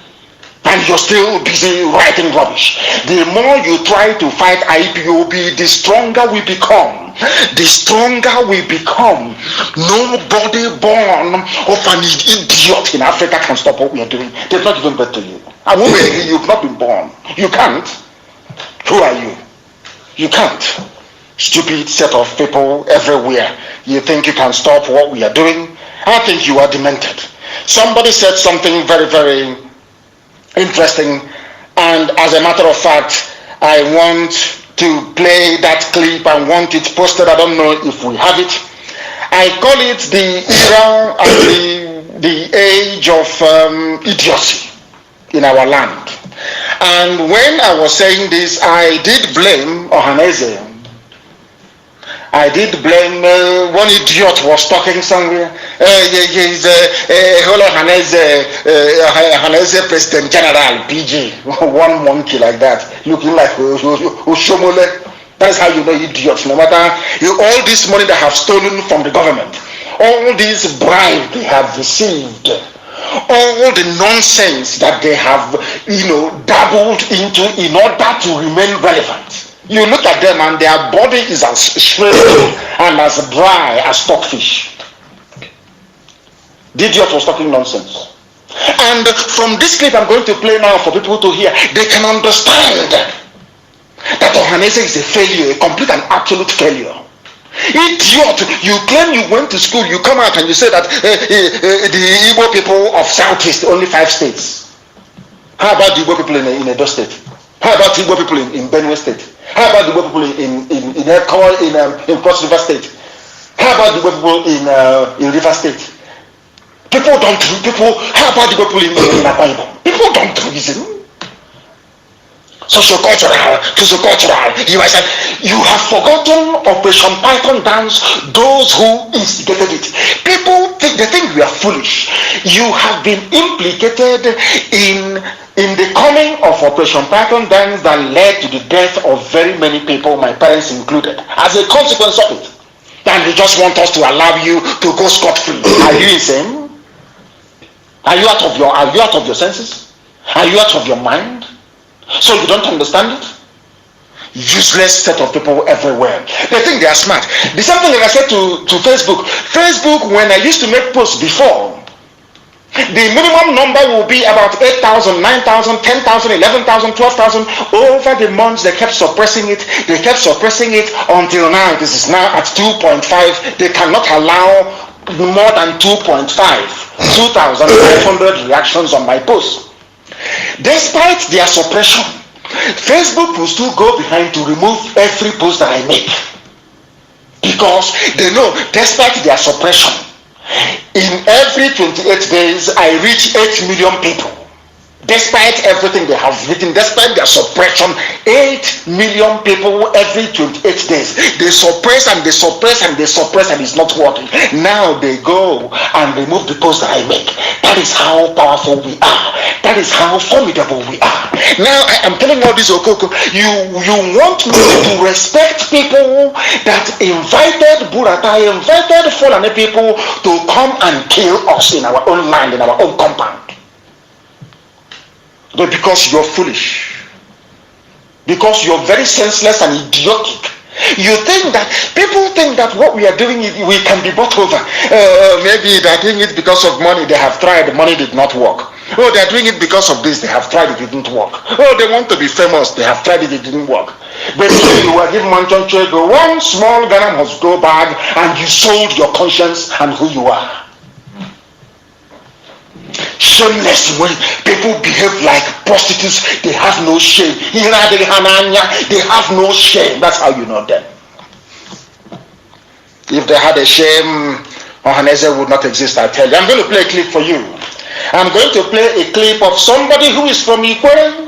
And you're still busy writing rubbish. The more you try to fight IPOB, the stronger we become. The stronger we become. Nobody born of an idiot in Africa can stop what we are doing. They've not given birth to you. I won't believe you've not been born. You can't. Who are you? You can't. Stupid set of people everywhere. You think you can stop what we are doing? I think you are demented. Somebody said something very, very interesting, and as a matter of fact, I want to play that clip and want it posted. I don't know if we have it. I call it the era and the age of idiocy in our land. And when I was saying this, I did blame Ohaneze. I did blame one idiot was talking somewhere. He's Ohaneze President General, PG. One monkey like that, looking like Oshomole. That's how you know idiots. No matter all this money they have stolen from the government, all this bribe they have received, all the nonsense that they have, dabbled into in order to remain relevant. You look at them and their body is as shriveled and as dry as stockfish. The idiot was talking nonsense. And from this clip I'm going to play now for people to hear, they can understand that Ohaneze is a failure, a complete and absolute failure. Idiot, you claim you went to school, you come out and you say that the Igbo people of Southeast, only 5 states. How about the Igbo people in Edo State? How about the Igbo people in Benue State? How about the Igbo people in Cross River State? How about the Igbo people in River State? How about the Igbo people in Akwa Ibom? People don't reason. Sociocultural. You have forgotten Operation Python dance, those who instigated it. People think foolish. You have been implicated in the coming of Operation Python Dance that led to the death of very many people, my parents included, as a consequence of it. And they just want us to allow you to go scot-free. Are you insane? Are you out of your senses? Are you out of your mind? So you don't understand it? Useless set of people everywhere. They think they are smart. The same thing like I said to Facebook. Facebook, when I used to make posts before, the minimum number will be about 8,000, 9,000, 10,000, 11,000, 12,000. Over the months, they kept suppressing it. They kept suppressing it until now. This is now at 2.5. They cannot allow more than 2.5. 2,500 reactions on my post. Despite their suppression, Facebook will still go behind to remove every post that I make. Because they know, despite their suppression, in every 28 days, I reach 8 million people. Despite everything they have written, despite their suppression, 8 million people every 28 days. They suppress and they suppress and they suppress and it's not working. Now they go and remove the post that I make. That is how powerful we are. That is how formidable we are. Now I am telling all this, Okoko, you want me to respect people that invited Burata, invited Fulani people to come and kill us in our own land, in our own compound. But because you're foolish, because you're very senseless and idiotic, you think that people think that what we are doing, we can be bought over. Maybe they're doing it because of money. They have tried, the money did not work. Oh, they're doing it because of this. They have tried, it didn't work. Oh, they want to be famous. They have tried it, it didn't work. But if you were given one small Ghana must go bag, and you sold your conscience and who you are. Shameless, when people behave like prostitutes, they have no shame. They have no shame. That's how you know them. If they had a shame, Ohaneze would not exist, I tell you. I'm going to play a clip for you. I'm going to play a clip of somebody who is from Ikwere.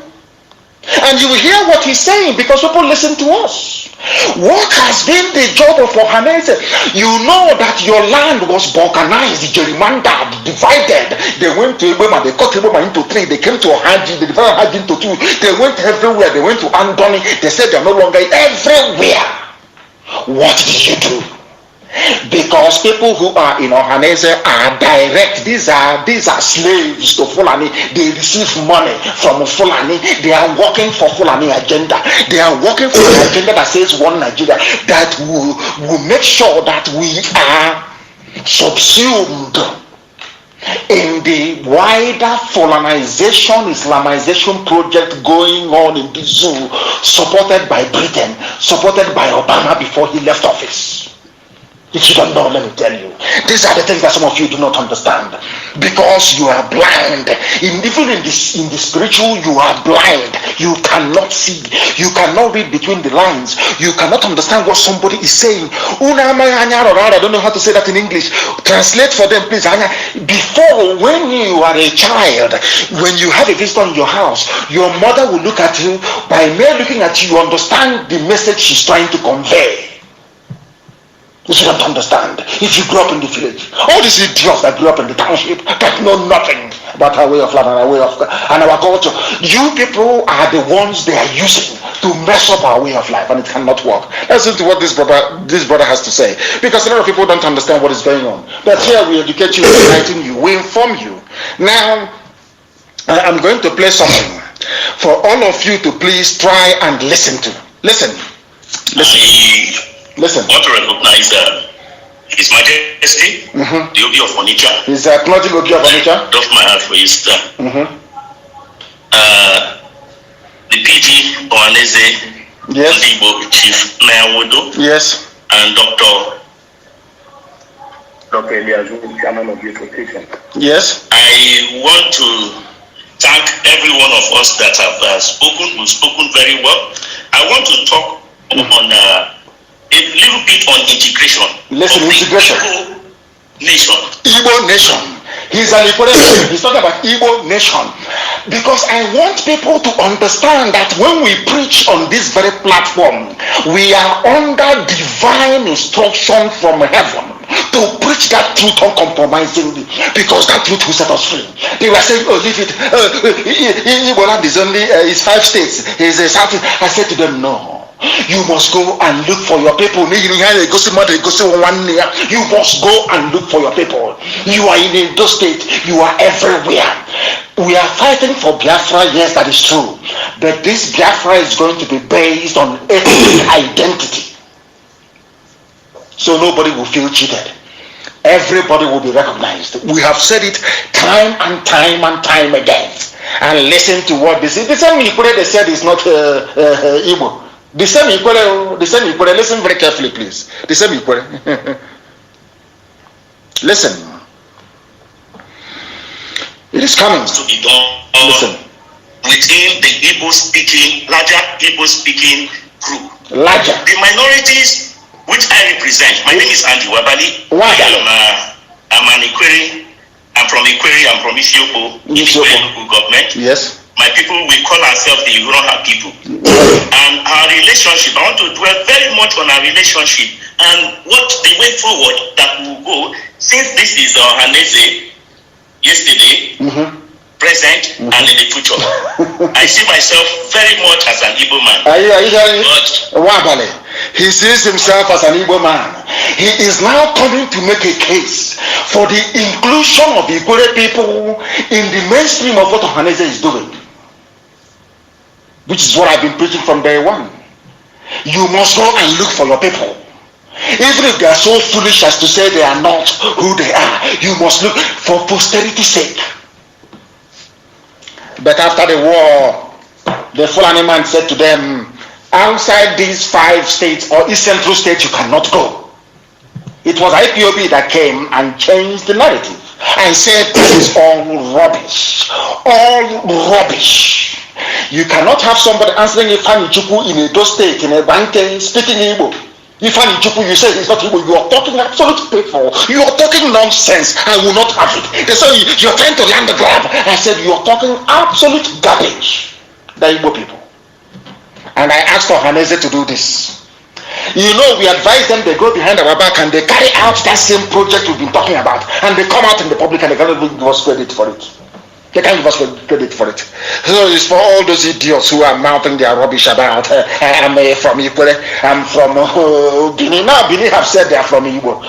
And you will hear what he's saying because people listen to us. What has been the job of Ohaneze? You know that your land was balkanized, gerrymandered, divided. They went to Iboma, they cut Iboma into three. They came to Ohaji, they divided Ohaji into two. They went everywhere. They went to Andoni. They said they're no longer everywhere. What did you do? Because people who are in Ohaneze are direct. These are slaves to Fulani. They receive money from Fulani. They are working for Fulani agenda. They are working for an agenda that says one Nigeria, that will make sure that we are subsumed in the wider Fulanization, Islamization project going on in the zoo, supported by Britain, supported by Obama before he left office. If you don't know, let me tell you. These are the things that some of you do not understand. Because you are blind. Even in the spiritual, you are blind. You cannot see. You cannot read between the lines. You cannot understand what somebody is saying. I don't know how to say that in English. Translate for them, please. Before, when you are a child, when you have a visitor in your house, your mother will look at you. By mere looking at you, you understand the message she's trying to convey. If you don't understand, if you grew up in the village, all these idiots that grew up in the township that know nothing about our way of life and our culture, you people are the ones they are using to mess up our way of life, and it cannot work. Listen to what this brother has to say, because a lot of people don't understand what is going on. But here we educate you, we enlighten you, we inform you. Now, I'm going to play something for all of you to please try and listen to. Listen. Listen. I want to recognize His Majesty, the Obi of Onitsha. He's acknowledging Obi of Onitsha. Doff my hat for you, sir. The PG Ohaneze, yes. Chief Mayawodo, yes. And Dr. Eliazu, Chairman of the Association. Yes. I want to thank every one of us that have spoken. We've spoken very well. I want to talk on a little bit on integration. Listen, integration. Igbo nation. He's an important. He's talking about Igbo nation. Because I want people to understand that when we preach on this very platform, we are under divine instruction from heaven. to preach that truth uncompromisingly, because that truth will set us free. They were saying, oh, leave it. Igbo land is only it's 5 states. It's South. I said to them, no. You must go and look for your people. You must go and look for your people. You are in Edo State. You are everywhere. We are fighting for Biafra. Yes, that is true. But this Biafra is going to be based on ethnic identity. So nobody will feel cheated. Everybody will be recognized. We have said it time and time and time again. And listen to what they say. The same Ikure they said is not Igbo. The same Ikure, listen very carefully, please. The same Ikure. Listen. It is coming. To be done. Listen. Within the larger Igbo speaking group. Larger. The minorities which I represent. My name is Andy Wabali. I'm an Ikwere. I'm from Ikwere. I'm from Isiokpo. Ikwere local government. Yes. My people, we call ourselves the Iroha people. And our relationship, I want to dwell very much on our relationship and what the way forward that will go, since this is Haneze, yesterday, present, and in the future. I see myself very much as an Igbo man. Are you hearing Wabale? He sees himself as an Igbo man. He is now coming to make a case for the inclusion of Igbo people in the mainstream of what Haneze is doing. Which is what I've been preaching from day one. You must go and look for your people. Even if they are so foolish as to say they are not who they are, you must look for posterity's sake. But after the war, the Fulani man said to them, outside these 5 states or East Central states, you cannot go. It was IPOB that came and changed the narrative and said, this is all rubbish. All rubbish. You cannot have somebody answering Ifeanyi Chukwu in Edo State, in a Banke, speaking Igbo. Ifeanyi Chukwu, you say it's not Igbo. You are talking absolute paper. You are talking nonsense. I will not have it. They say you're trying to land the grab. I said you are talking absolute garbage. The Igbo people. And I asked for Haneze to do this. You know, we advise them, they go behind our back and they carry out that same project we've been talking about. And they come out in the public and they cannot give us credit for it. They can't give us credit for it. So it's for all those idiots who are mouthing their rubbish about I'm from Ikwere, I'm from Guinea. Now Guinea have said they are from Igbo.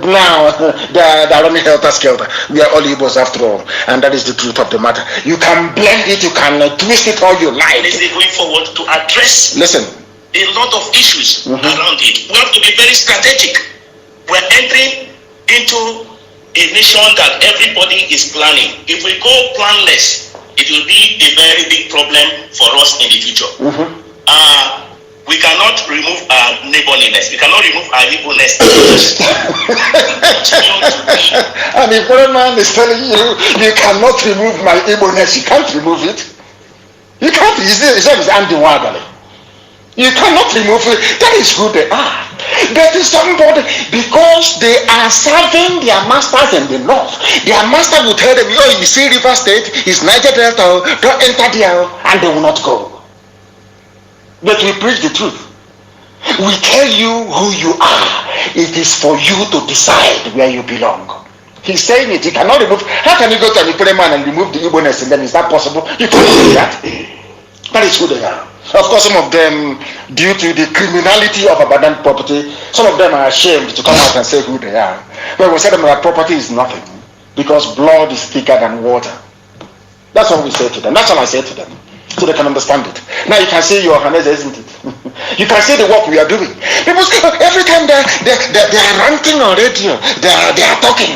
Now they're only helter-skelter. We are all Igbos after all. And that is the truth of the matter. You can blend it, you can twist it all you like. Is it going forward to address a lot of issues around it? We have to be very strategic. We're entering into a nation that everybody is planning. If we go planless, it will be a very big problem for us in the future. We cannot remove our neighborliness. We cannot remove our Igbo-ness. And if one man is telling you, you cannot remove my Igbo-ness, you can't remove it. You can't. His name is Andy Wabale. You cannot remove it. That is who they are. But it's somebody, because they are serving their masters in the north. Their master will tell them, oh, you see River State, it's Niger Delta, don't enter there, and they will not go. But we preach the truth. We tell you who you are. It is for you to decide where you belong. He's saying it. You cannot remove. How can you go to an Ikure man and remove the Igbo-ness, and then is that possible? You cannot do that. That is who they are. Of course, some of them, due to the criminality of abandoned property, some of them are ashamed to come out and say who they are. But we say them that property is nothing, because blood is thicker than water. That's what we say to them. That's all I say to them, so they can understand it. Now you can see your Haneze, isn't it? You can see the work we are doing. People, every time they are ranting on radio, they are talking.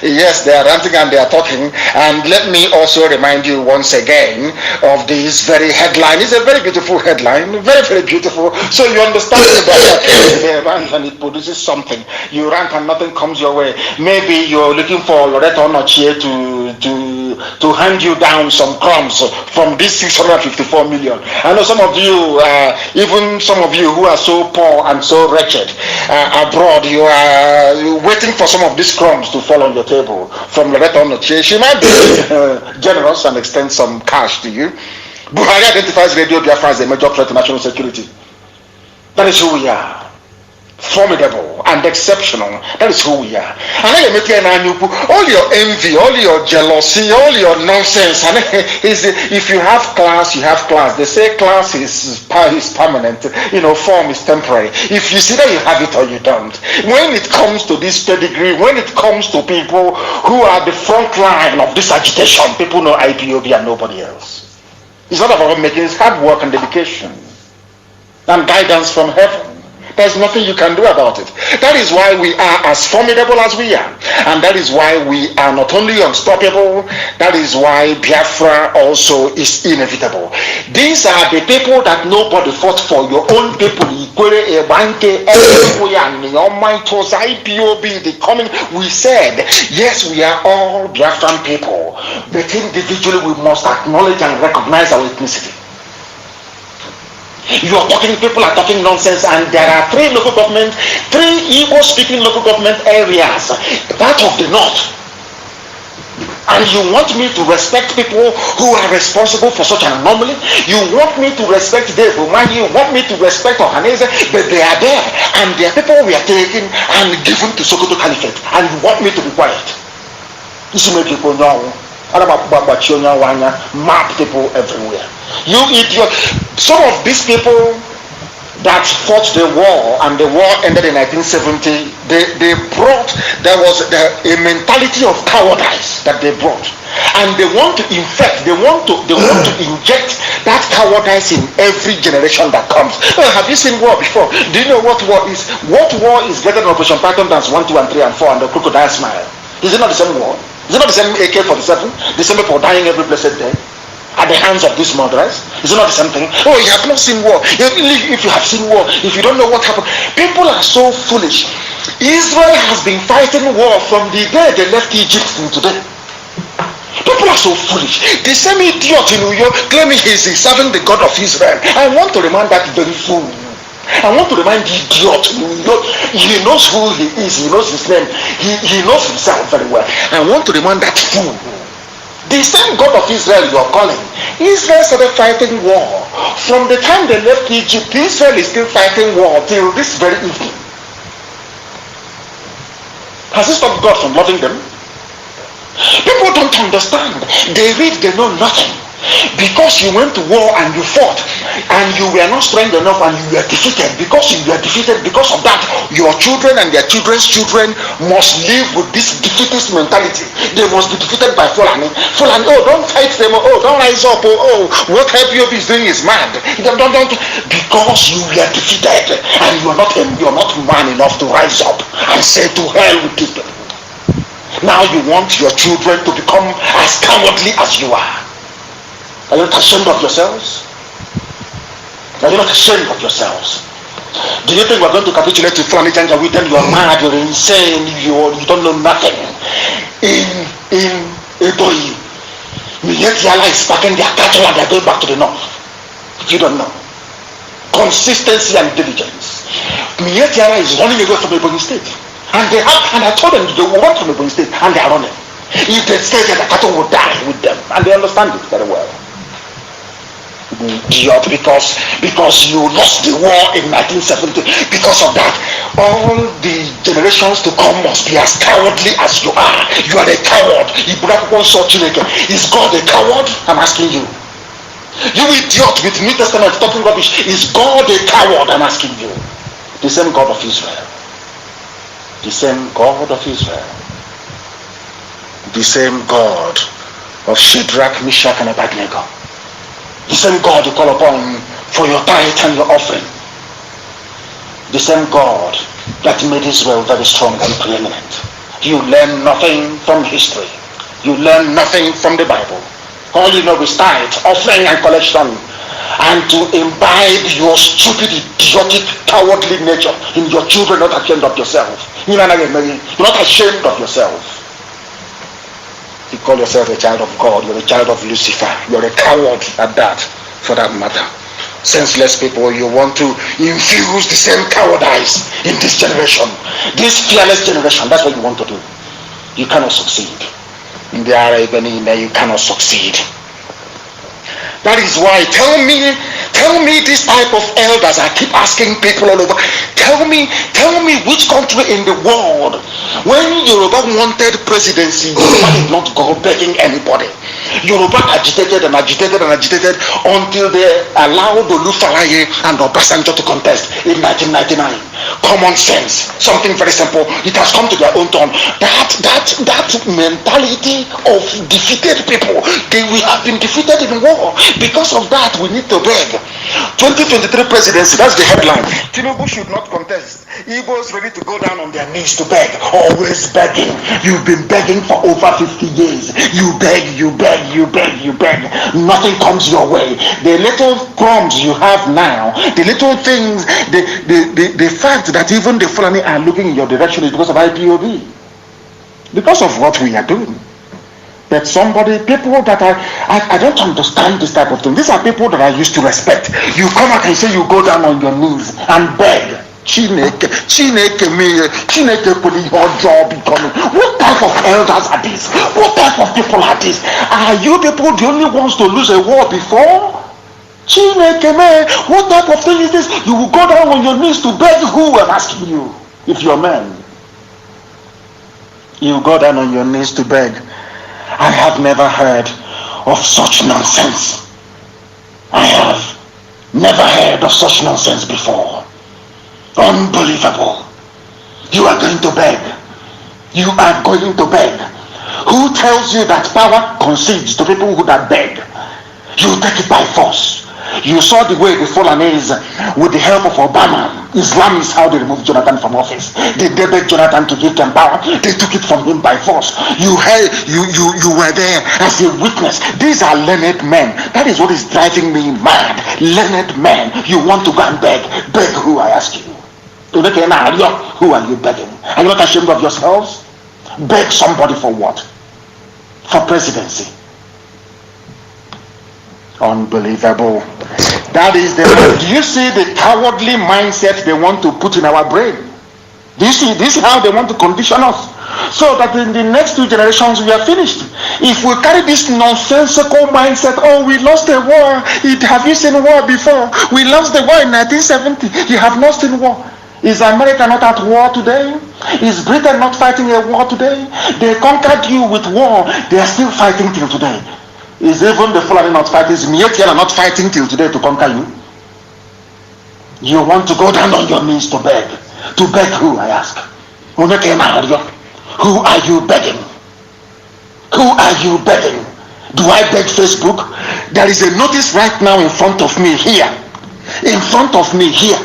Yes, they are ranting and they are talking. And let me also remind you once again of this very headline. It's a very beautiful headline, very, very beautiful. So you understand that they rant and it produces something. You rant and nothing comes your way. Maybe you're looking for Loreto Onochie to hand you down some crumbs from this 654 million. I know some of you, even some of you who are so poor and so wretched abroad, you are waiting for some of these crumbs to fall on your table from Loreto Onochie. She might be generous and extend some cash to you. Buhari identifies Radio Biafra as a major threat to national security. That is who we are. formidable and exceptional. That is who we are. And all your envy, all your jealousy, all your nonsense. And if you have class, you have class. They say class is permanent. Form is temporary. If you see that, you have it or you don't. When it comes to this pedigree, when it comes to people who are the front line of this agitation, people know IPOB and nobody else. It's not about making, it's hard work and dedication and guidance from heaven. There's nothing you can do about it. That is why we are as formidable as we are. And that is why we are not only unstoppable, that is why Biafra also is inevitable. These are the people that nobody fought for. Your own people, Ikwere, Ebanke, Almighty IPOB, the coming. We said, yes, we are all Biafran people. But individually we must acknowledge and recognize our ethnicity. People are talking nonsense, and there are three Igbo-speaking local government areas, part of the north. And you want me to respect people who are responsible for such an anomaly? You want me to respect Dave Umahi? You want me to respect Ohaneze? But they are there, and their people were taken and given to Sokoto Caliphate, and you want me to be quiet? Map people everywhere. You idiot. Some of these people that fought the war, and the war ended in 1970, there was a mentality of cowardice that they brought, and they want to infect, they want to inject that cowardice in every generation that comes. Have you seen war before? Do you know what war is? What war is greater than Operation Python Dance 1, 2, and 3, and 4, and the Crocodile Smile? Is it not the same war? Is it not the same AK-47? The same people dying every blessed day at the hands of these murderers? Is it not the same thing? Oh, you have not seen war. If you have seen war, if you don't know what happened, people are so foolish. Israel has been fighting war from the day they left Egypt till today. People are so foolish. The same idiot in New York claiming he's serving the God of Israel. I want to remind that very fool. I want to remind the idiot, he knows who he is, he knows his name, he knows himself very well. I want to remind that fool. The same God of Israel you're calling, Israel started fighting war. From the time they left Egypt, Israel is still fighting war till this very evening. Has it stopped God from loving them? People don't understand. They read, they know nothing. Because you went to war and you fought and you were not strong enough and you were defeated. Because you were defeated, because of that, your children and their children's children must live with this defeatist mentality. They must be defeated by Fulani. Fulani, oh, don't fight them. Oh, don't rise up. Oh, what IPOB is doing is mad. Don't. Because you were defeated and you're not man enough to rise up and say to hell with these people. Now you want your children to become as cowardly as you are. Are you not ashamed of yourselves? Are you not ashamed of yourselves? Do you think we're going to capitulate to Fulani Janjaweed? Then you're mad, you're insane, you don't know nothing. In Ebonyi, Mietiala is packing their cattle and they're going back to the north. You don't know. Consistency and diligence. Mietiala is running away from Ebonyi State. And I told them they will run from Ebonyi State and they are running. If they stay there, the cattle will die with them. And they understand it very well. Idiot, because you lost the war in 1970. Because of that, all the generations to come must be as cowardly as you are. You are a coward. Is God a coward? I'm asking you. You idiot with New Testament talking rubbish. Is God a coward? I'm asking you. The same God of Israel. The same God of Israel. The same God of Shadrach, Meshach, and Abednego. The same God you call upon for your tithe and your offering. The same God that made Israel very strong and preeminent. You learn nothing from history. You learn nothing from the Bible. All you know is tithe, offering, and collection. And to imbibe your stupid, idiotic, cowardly nature in your children, not ashamed of yourself. You're not ashamed of yourself. You call yourself a child of God, you're a child of Lucifer, you're a coward at that, for that matter. Senseless people, you want to infuse the same cowardice in this generation, this fearless generation. That's what you want to do. You cannot succeed. In the Arabian, you cannot succeed. That is why, tell me this type of elders, I keep asking people all over, tell Tell me which country in the world, when Yoruba wanted presidency, Yoruba did not go begging anybody. Yoruba agitated until they allowed Olufalaye and Obasanjo to contest in 1999. Common sense, something very simple. It has come to their own turn. That mentality of defeated people, we have been defeated in war. Because of that, we need to beg. 2023 presidency, that's the headline. Tinubu should not contest. Igbos ready to go down on their knees to beg. Always begging. You've been begging for over 50 years. You beg. Nothing comes your way. The little crumbs you have now, the little things, the fact that even the Fulani are looking in your direction is because of IPOB. Because of what we are doing. But people that I don't understand this type of thing. These are people that I used to respect. You come out and say you go down on your knees and beg. Chineke put your job becoming. What type of elders are these? What type of people are these? Are you people the only ones to lose a war before? Chineke, what type of thing is this? You will go down on your knees to beg who? I'm asking you. If you're a man, you go down on your knees to beg. I have never heard of such nonsense. I have never heard of such nonsense before. Unbelievable. You are going to beg. You are going to beg. Who tells you that power concedes to people who that beg? You take it by force. You saw the way the Fulanese, with the help of Obama, Islam is how they removed Jonathan from office. They begged Jonathan to give them power. They took it from him by force. You were there as a witness. These are learned men. That is what is driving me mad. Learned men. You want to go and beg. Beg who, I ask you? Who are you begging? Are you not ashamed of yourselves? Beg somebody for what? For presidency. Unbelievable. That is do you see the cowardly mindset they want to put in our brain? Do you see this is how they want to condition us? So that in the next 2 generations we are finished. If we carry this nonsensical mindset, we lost a war. Have you seen war before? We lost the war in 1970. You have not seen war. Is America not at war today? Is Britain not fighting a war today? They conquered you with war. They are still fighting till today. Is even the Fulani not fighting? Is Mietiala not fighting till today to conquer you? You want to go down on your knees to beg. To beg who, I ask? Who are you begging? Who are you begging? Do I beg Facebook? There is a notice right now in front of me here. In front of me here.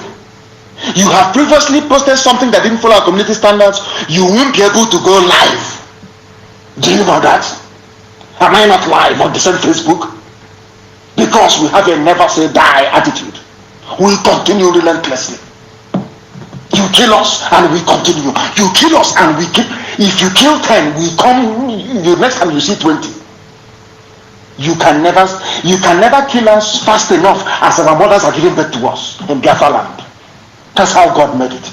You have previously posted something that didn't follow our community standards. You won't be able to go live. Do you know that? Am I not live on the same Facebook? Because we have a never say die attitude. We continue relentlessly. You kill us and we continue. You kill us and we keep. If you kill 10, we come. The next time you see 20. You can never kill us fast enough as our mothers are giving birth to us in Biafra land. That's how God made it.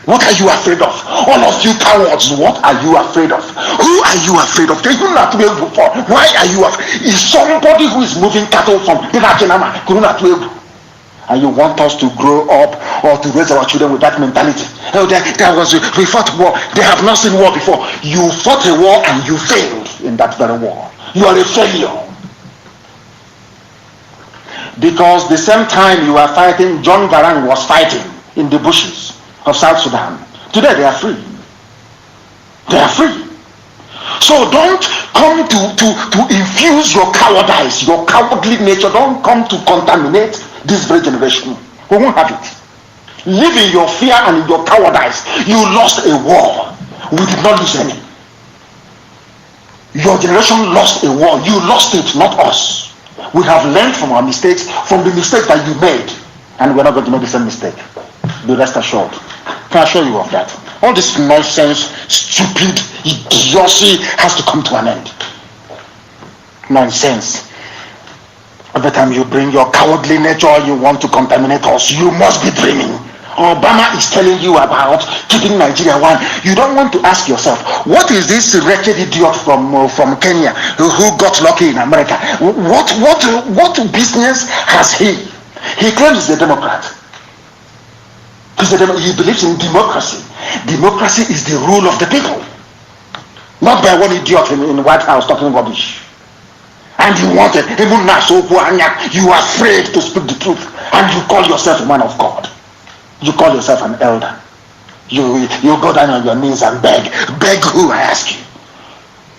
What are you afraid of? All of you cowards, what are you afraid of? Who are you afraid of? Why are you afraid? Is somebody who is moving cattle from and you want us to grow up or to raise our children with that mentality? We fought war. They have not seen war before. You fought a war and you failed in that very war. You are a failure. Because the same time you are fighting, John Garang was fighting in the bushes of South Sudan. Today they are free. They are free. So don't come to infuse your cowardice, your cowardly nature. Don't come to contaminate this very generation. We won't have it. Live in your fear and in your cowardice. You lost a war. We did not lose any. Your generation lost a war. You lost it, not us. We have learned from our mistakes, from the mistake that you made, and we're not going to make the same mistake. Be rest assured. Can I assure you of that? All this nonsense, stupid idiocy has to come to an end. Nonsense. Every time you bring your cowardly nature, you want to contaminate us. You must be dreaming. Obama is telling you about keeping Nigeria one. You don't want to ask yourself, what is this wretched idiot from Kenya who got lucky in America? What business has he? He claims he's a Democrat. He believes in democracy. Democracy is the rule of the people, not by one idiot in the White House talking rubbish. And you wanted, even now, you are afraid to speak the truth, and you call yourself a man of God. You call yourself an elder. You go down on your knees and beg. Beg who, I ask you?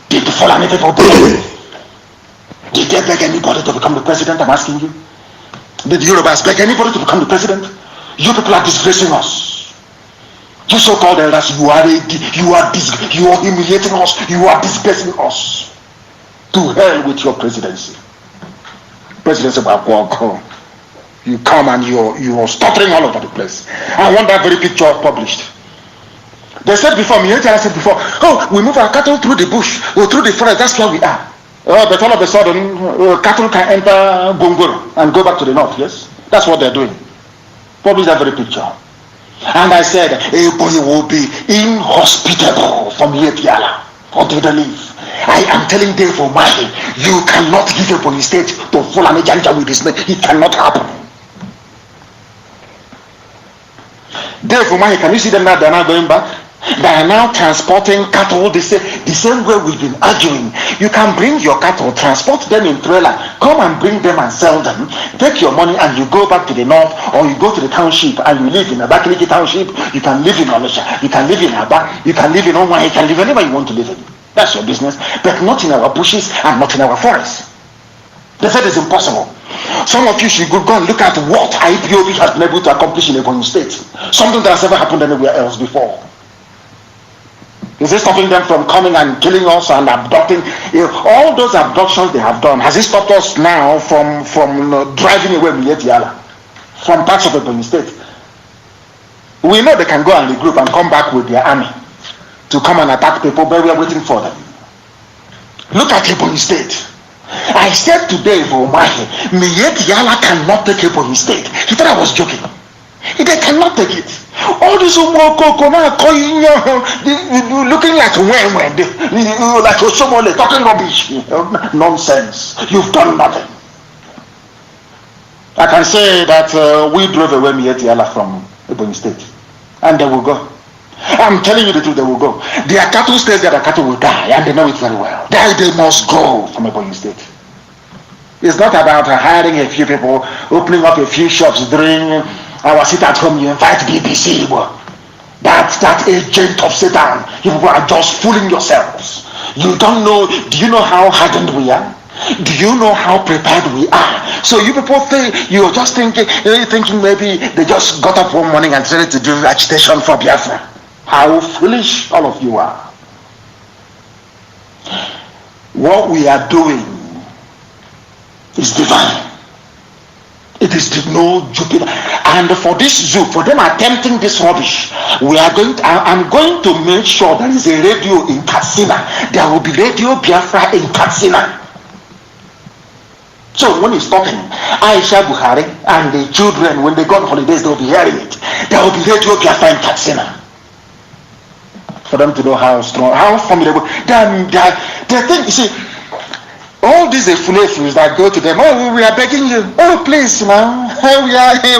Did the Fulani people beg? Did they beg anybody to become the president? I'm asking you. Did the Yorubas beg anybody to become the president? You people are disgracing us. You so-called elders, you are humiliating us. You are disgracing us. To hell with your presidency. Presidency by Guaco. You come and you're stuttering all over the place. I want that very picture published. They said before, I said before, oh, we move our cattle through the bush, or through the forest, that's where we are. But all of a sudden, cattle can enter Gongoro and go back to the north, yes? That's what they're doing. Publish that very picture. And I said, everybody will be inhospitable from Yetiala until they leave. I am telling Dave Umahi, you cannot give a police state to Fulani Janja with this name. It cannot happen. Dave Umahi, can you see them now? They're now going back. They are now transporting cattle the same way we've been arguing. You can bring your cattle, transport them in trailer, come and bring them and sell them, take your money and you go back to the north, or you go to the township and you live in Abakaliki township. You can live in Onisha, you can live in Aba, you can live in Oma, you can live anywhere you want to live in. That's your business, but not in our bushes and not in our forests. They said it's impossible. Some of you should go and look at what IPOB has been able to accomplish in Ebonyi State. Something that has never happened anywhere else before. Is it stopping them from coming and killing us and abducting? All those abductions they have done, has it stopped us now from driving away Mietiala from parts of Ebonyi State? We know they can go and regroup and come back with their army to come and attack people, but we are waiting for them. Look at Ebonyi State. I said today, Mietiala cannot take Ebonyi State. He thought I was joking. They cannot take it. All this looking like like Osomole talking rubbish. Nonsense. You've done nothing. I can say that we drove away Mietiala from Ebonyi State, and they will go. I'm telling you the truth, they will go. Their cattle stays there, the cattle will die, and they know it very well. They must go from Ebonyi State. It's not about hiring a few people, opening up a few shops during our sit at home. You invite BBC. That agent of Satan. You people are just fooling yourselves. You don't know. Do you know how hardened we are? Do you know how prepared we are? So you people think you're just thinking maybe they just got up one morning and decided to do agitation for Biafra. How foolish all of you are. What we are doing is divine. It is no Jupiter. And for this zoo, for them attempting this rubbish, I'm going to make sure there is a radio in Katsina. There will be Radio Biafra in Katsina. So when he's talking, Aisha Buhari and the children, when they go on holidays, they'll be hearing it. There will be Radio Biafra in Katsina. For them to know how strong, how formidable. They think, you see, all these fulefus that go to them, oh, we are begging you. Oh, please, man.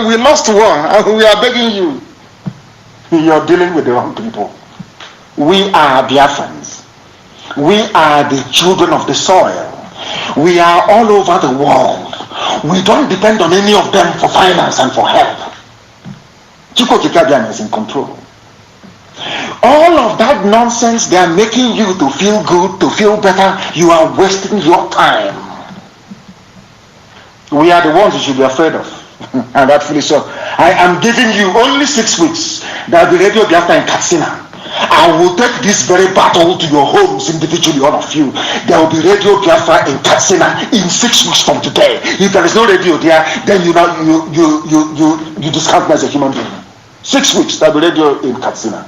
We lost one. We are begging you. You're dealing with the wrong people. We are Biafrans. We are the children of the soil. We are all over the world. We don't depend on any of them for finance and for help. Chiko Kikabian is in control. All of that nonsense they are making you to feel good, to feel better, you are wasting your time. We are the ones you should be afraid of. And rightfully so. I am giving you only 6 weeks. There will be Radio Biafra in Katsina. I will take this very battle to your homes individually, all of you. There will be Radio Biafra in Katsina in 6 weeks from today. If there is no radio there, then you discount me as a human being. 6 weeks, there will be radio in Katsina.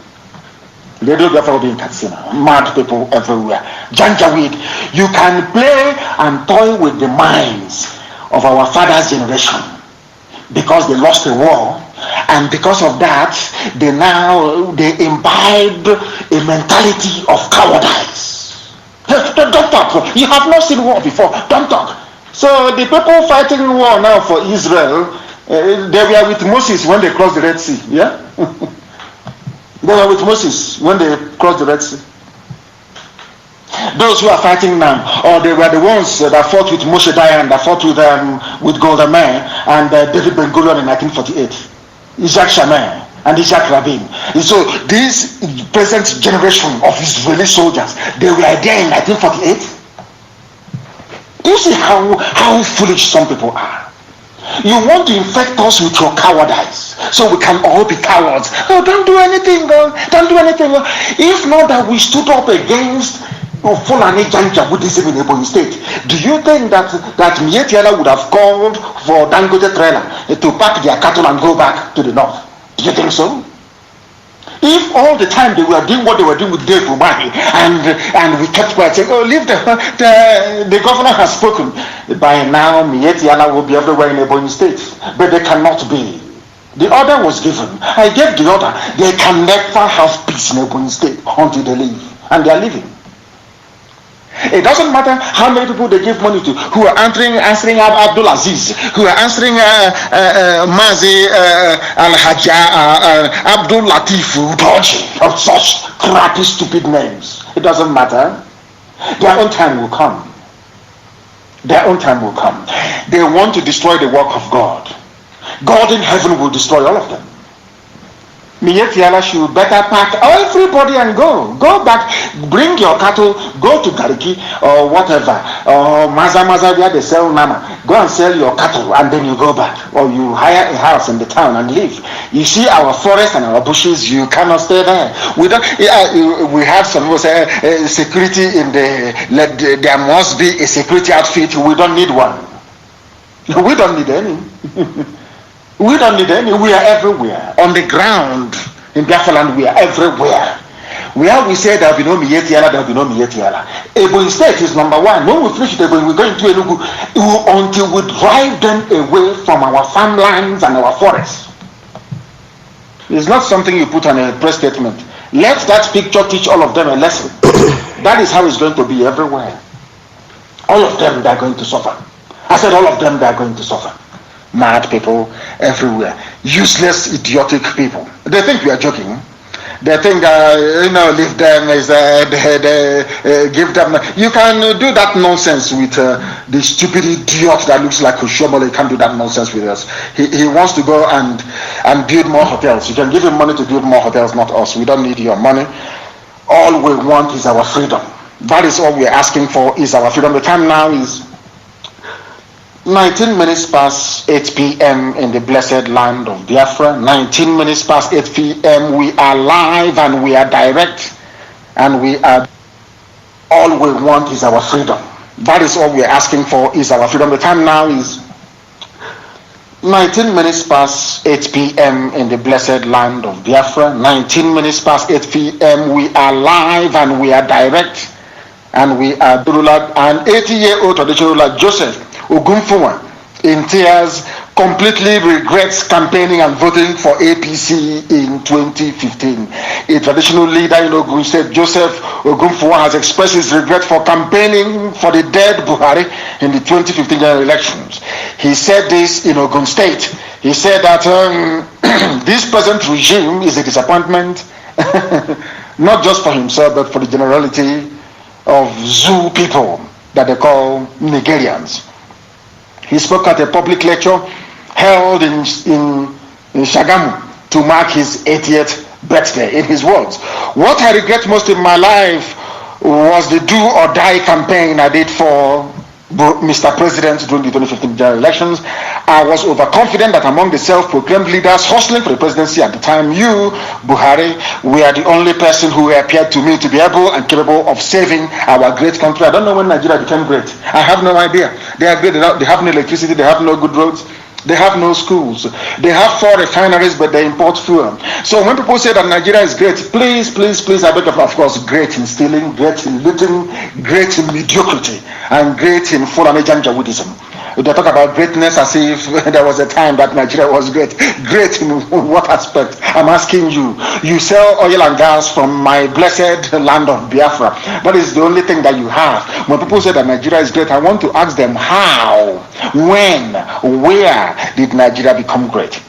Radio Biafra will be in Katsina. Mad people everywhere. Janjaweed. You can play and toy with the minds of our father's generation because they lost the war, and because of that they imbibe a mentality of cowardice. Don't talk. You have not seen war before. Don't talk. So the people fighting war now for Israel, They were with Moses when they crossed the Red Sea. Yeah? They were with Moses when they crossed the Red Sea. Those who are fighting now, or they were the ones that fought with Moshe Dayan, that fought with Golda Meir and David Ben-Gurion in 1948. Isaac Shamir and Isaac Rabin. And so this present generation of Israeli soldiers, they were there in 1948. Do you see how foolish some people are? You want to infect us with your cowardice so we can all be cowards. Oh, don't do anything, God. Don't do anything. If not that we stood up against Fulani Janja Buddhism in Ebonyi State, do you think that Mietiala would have called for Dangote trailer to pack their cattle and go back to the north? Do you think so? If all the time they were doing what they were doing with Dave Umahi and we kept quiet saying, oh, leave the governor has spoken, by now Mietiala will be everywhere in Ebonyi State, but they cannot be. The order was given. I gave the order. They can never have peace in Ebonyi State until they leave, and they are leaving. It doesn't matter how many people they give money to, who are answering Abdul Aziz, who are answering Mazi Al-Hajja, Abdul Latif Udoji, of such crappy, stupid names. It doesn't matter. Their own time will come. Their own time will come. They want to destroy the work of God. God in heaven will destroy all of them. Mietiala should better pack everybody and go. Go back, bring your cattle, go to Gariki or whatever, or Maza where they sell Nama. Go and sell your cattle and then you go back. Or you hire a house in the town and live. You see our forests and our bushes, you cannot stay there. We have some people say security in there must be a security outfit. We don't need one. We don't need any. We don't need any. We are everywhere. On the ground in Biafra land, we are everywhere. Where we say there will be no Mietiala, there will be no Mietiala. Ebonyi State is number one. When we finish it, we're going to Enugu until we drive them away from our farmlands and our forests. It's not something you put on a press statement. Let that picture teach all of them a lesson. That is how it's going to be everywhere. All of them, they are going to suffer. I said all of them, they are going to suffer. Mad people everywhere, useless, idiotic people. They think we are joking. They think leave them as give them. You can do that nonsense with the stupid idiot that looks like Oshomole. You can't do that nonsense with us. He wants to go and build more hotels. You can give him money to build more hotels, not us. We don't need your money. All we want is our freedom. That is all we're asking for, is our freedom. The time now is 19 minutes past 8 p.m. in the blessed land of Biafra. 19 minutes past 8 p.m. We are live and we are direct, and we are, all we want is our freedom. That is all we are asking for, is our freedom. The time now is 19 minutes past 8 p.m. in the blessed land of Biafra. 19 minutes past 8 p.m. We are live and we are direct, and we are an 80-year-old traditional ruler, Joseph Ogumfuwa, in tears, completely regrets campaigning and voting for APC in 2015. A traditional leader in Ogun State, Joseph Ogumfuwa, has expressed his regret for campaigning for the dead Buhari in the 2015 general elections. He said this in Ogun State. He said that this present regime is a disappointment, not just for himself, but for the generality of Zoo people that they call Nigerians. He spoke at a public lecture held in Shagamu to mark his 80th birthday. In his words, what I regret most in my life was the do or die campaign I did for Mr. President during the 2015 general elections. I was overconfident that among the self-proclaimed leaders hustling for the presidency at the time, you, Buhari, were the only person who appeared to me to be able and capable of saving our great country. I don't know when Nigeria became great. I have no idea. They are great. They have no electricity. They have no good roads. They have no schools. They have 4 refineries, but they import fuel. So when people say that Nigeria is great, please, I beg of course, great in stealing, great in looting, great in mediocrity, and great in Fulani Janjaweedism. They talk about greatness as if there was a time that Nigeria was great. Great in what aspect? I'm asking you. You sell oil and gas from my blessed land of Biafra. That is the only thing that you have. When people say that Nigeria is great, I want to ask them how, when, where did Nigeria become great?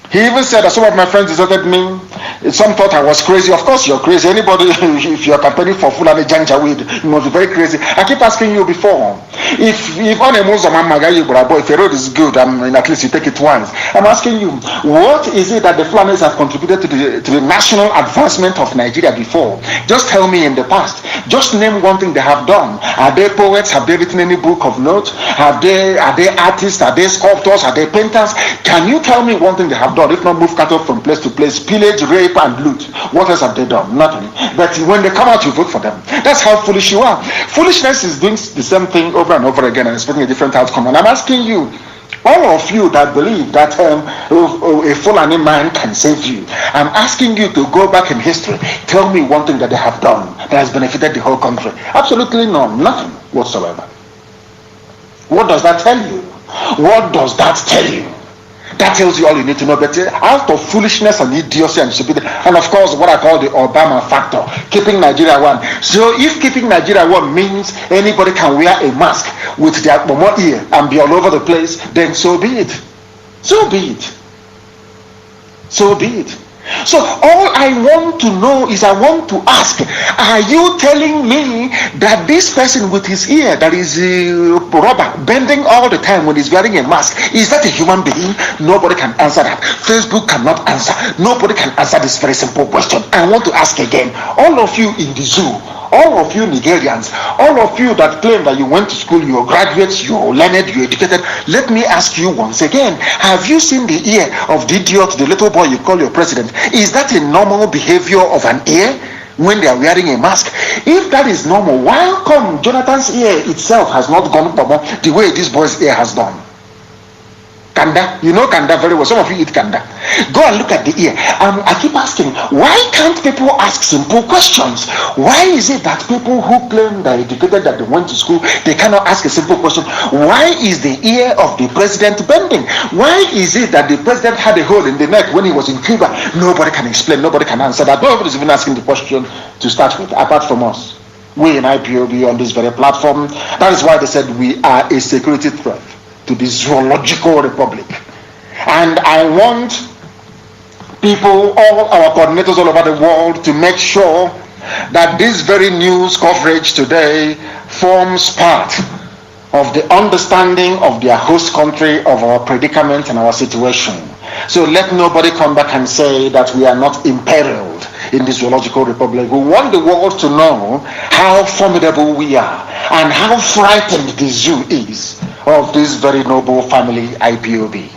He even said that some of my friends deserted me. Some thought I was crazy. Of course you're crazy. Anybody, if you're campaigning for Fulani Janjaweed, you must be very crazy. I keep asking you before, if on a Muslim if a road is good, at least you take it once. I'm asking you, what is it that the Fulanis have contributed to the national advancement of Nigeria before? Just tell me in the past. Just name one thing they have done. Are they poets? Have they written any book of note? Are they artists? Are they sculptors? Are they painters? Can you tell me one thing they have done? If not move cattle from place to place, pillage, rape, and loot. What else have they done? Nothing. But when they come out, you vote for them. That's how foolish you are. Foolishness is doing the same thing over and over again and expecting a different outcome. And I'm asking you, all of you that believe that a Fulani man can save you, I'm asking you to go back in history. Tell me one thing that they have done that has benefited the whole country. Absolutely none. Nothing whatsoever. What does that tell you? What does that tell you? That tells you all you need to know. But out of foolishness and idiocy and stupidity, and of course what I call the Obama factor, keeping Nigeria one. So if keeping Nigeria one means anybody can wear a mask with their momo ear and be all over the place, then so be it. So be it. So be it. So all I want to know is, I want to ask, are you telling me that this person with his ear that is rubber bending all the time when he's wearing a mask, is that a human being? Nobody can answer that. Facebook cannot answer. Nobody can answer this very simple question. I want to ask again, all of you in the zoo, all of you Nigerians, all of you that claim that you went to school, you're graduates, you're learned, you're educated, let me ask you once again, have you seen the ear of the idiot, the little boy you call your president? Is that a normal behavior of an ear when they are wearing a mask? If that is normal, why come Jonathan's ear itself has not gone the way this boy's ear has done? Kanda, you know Kanda very well. Some of you eat Kanda. Go and look at the ear. I keep asking, why can't people ask simple questions? Why is it that people who claim they're educated, that they went to school, they cannot ask a simple question? Why is the ear of the president bending? Why is it that the president had a hole in the neck when he was in Cuba? Nobody can explain, nobody can answer that. Nobody's even asking the question to start with, apart from us. We in IPOB on this very platform. That is why they said we are a security threat to the zoological republic. And I want people, all our coordinators all over the world, to make sure that this very news coverage today forms part of the understanding of their host country, of our predicament and our situation. So let nobody come back and say that we are not imperiled in the zoological republic. We want the world to know how formidable we are and how frightened the zoo is of this very noble family, IPOB.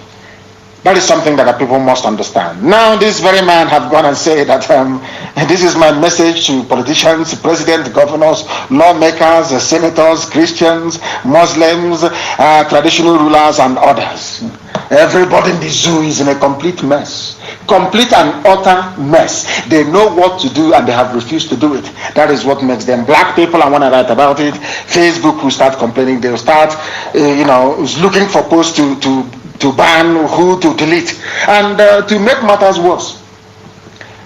That is something that people must understand. Now this very man have gone and said that this is my message to politicians, president, governors, lawmakers, senators, Christians, Muslims, traditional rulers and others. Everybody in the zoo is in a complete mess. Complete and utter mess. They know what to do and they have refused to do it. That is what makes them. Black people, I want to write about it. Facebook will start complaining. They'll start, looking for posts to ban, who to delete. And to make matters worse,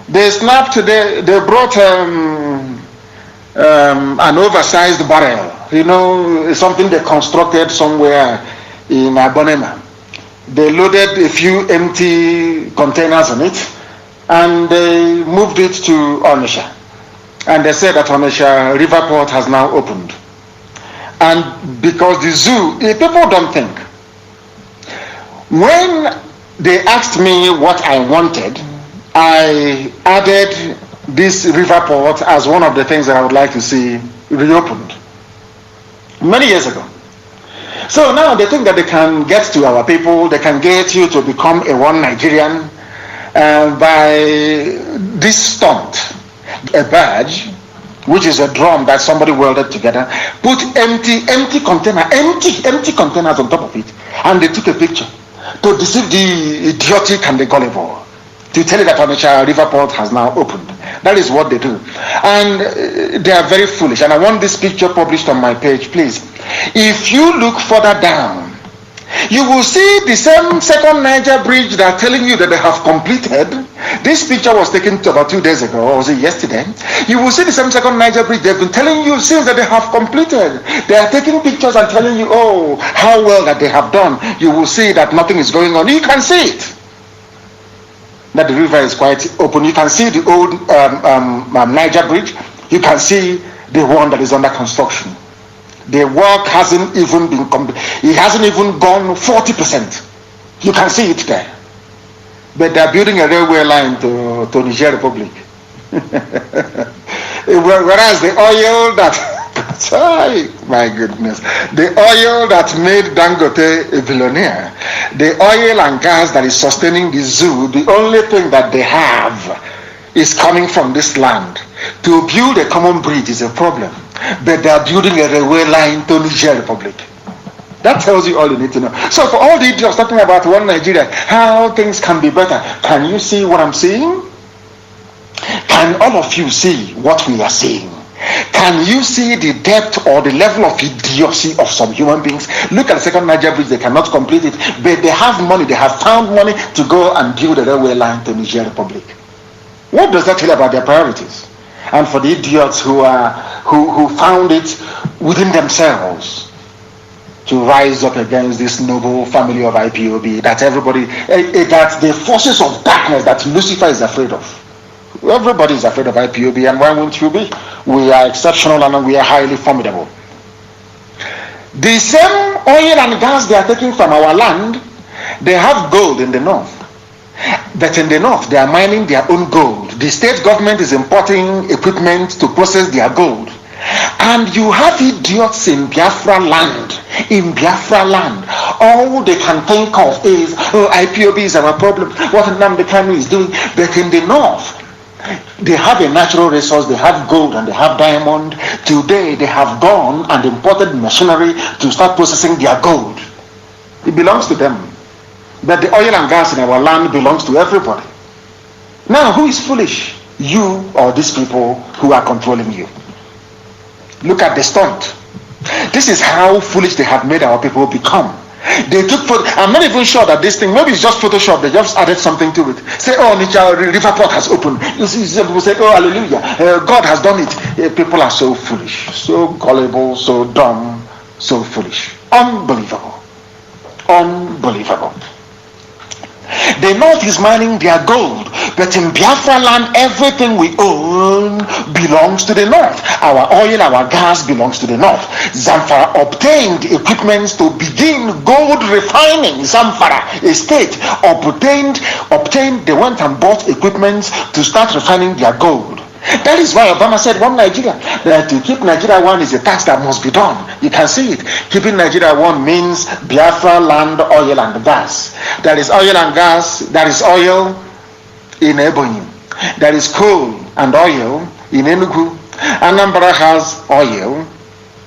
they snapped today, they brought an oversized barrel, something they constructed somewhere in Abonema. They loaded a few empty containers on it and they moved it to Onitsha. And they said that Onitsha River Port has now opened. And because the zoo, people don't think. When they asked me what I wanted, I added this river port as one of the things that I would like to see reopened many years ago. So now they think that they can get to our people, they can get you to become a one Nigerian by this stunt, a badge, which is a drum that somebody welded together, put empty containers on top of it, and they took a picture to deceive the idiotic and the gullible, to tell you that Onitsha River Port has now opened. That is what they do. And they are very foolish. And I want this picture published on my page, please. If you look further down You will see the same second Niger bridge that are telling you that they have completed. This picture was taken about 2 days ago, or was it yesterday? You will see the same second Niger bridge. They've been telling you since that they have completed. They are taking pictures and telling you, oh, how well that they have done. You will see that nothing is going on. You can see it. That the river is quite open. You can see the old Niger bridge. You can see the one that is under construction. The work hasn't even been it hasn't even gone 40%. You can see it there. But they are building a railway line to Niger Republic. Whereas the oil that my goodness, the oil that made Dangote a billionaire, the oil and gas that is sustaining the zoo, the only thing that they have is coming from this land. To build a common bridge is a problem, but they are building a railway line to Niger Republic. That tells you all you need to know. So for all the idiots talking about one Nigeria, how things can be better, can you see what I'm seeing? Can all of you see what we are seeing? Can you see the depth or the level of idiocy of some human beings? Look at the second Niger bridge, they cannot complete it, but they have money, they have found money to go and build a railway line to Niger Republic. What does that tell you about their priorities? And for the idiots who found it within themselves to rise up against this noble family of IPOB, that everybody, that the forces of darkness that Lucifer is afraid of. Everybody is afraid of IPOB, and why won't you be? We are exceptional and we are highly formidable. The same oil and gas they are taking from our land, they have gold in the north. But in the north, they are mining their own gold. The state government is importing equipment to process their gold. And you have idiots in Biafra land. In Biafra land, all they can think of is, oh, IPOB is our problem. What Nnamdi Kanu is doing. But in the north, they have a natural resource. They have gold and they have diamond. Today, they have gone and imported machinery to start processing their gold. It belongs to them. But the oil and gas in our land belongs to everybody. Now, who is foolish? You or these people who are controlling you? Look at the stunt. This is how foolish they have made our people become. They took I'm not even sure that this thing, maybe it's just Photoshop, they just added something to it. Say, oh, River Port has opened. You see, people say, oh, hallelujah, God has done it. People are so foolish, so gullible, so dumb, so foolish. Unbelievable. Unbelievable. The north is mining their gold, but in Biafra land, everything we own belongs to the north. Our oil, our gas belongs to the north. Zamfara obtained equipment to begin gold refining. Zamfara, a state, obtained, they went and bought equipment to start refining their gold. That is why Obama said one Nigeria. That to keep Nigeria one is a task that must be done. You can see it. Keeping Nigeria one means Biafra land, oil and gas. There is oil and gas. There is oil in Ebonyi. There is coal and oil in Enugu. Anambra has oil.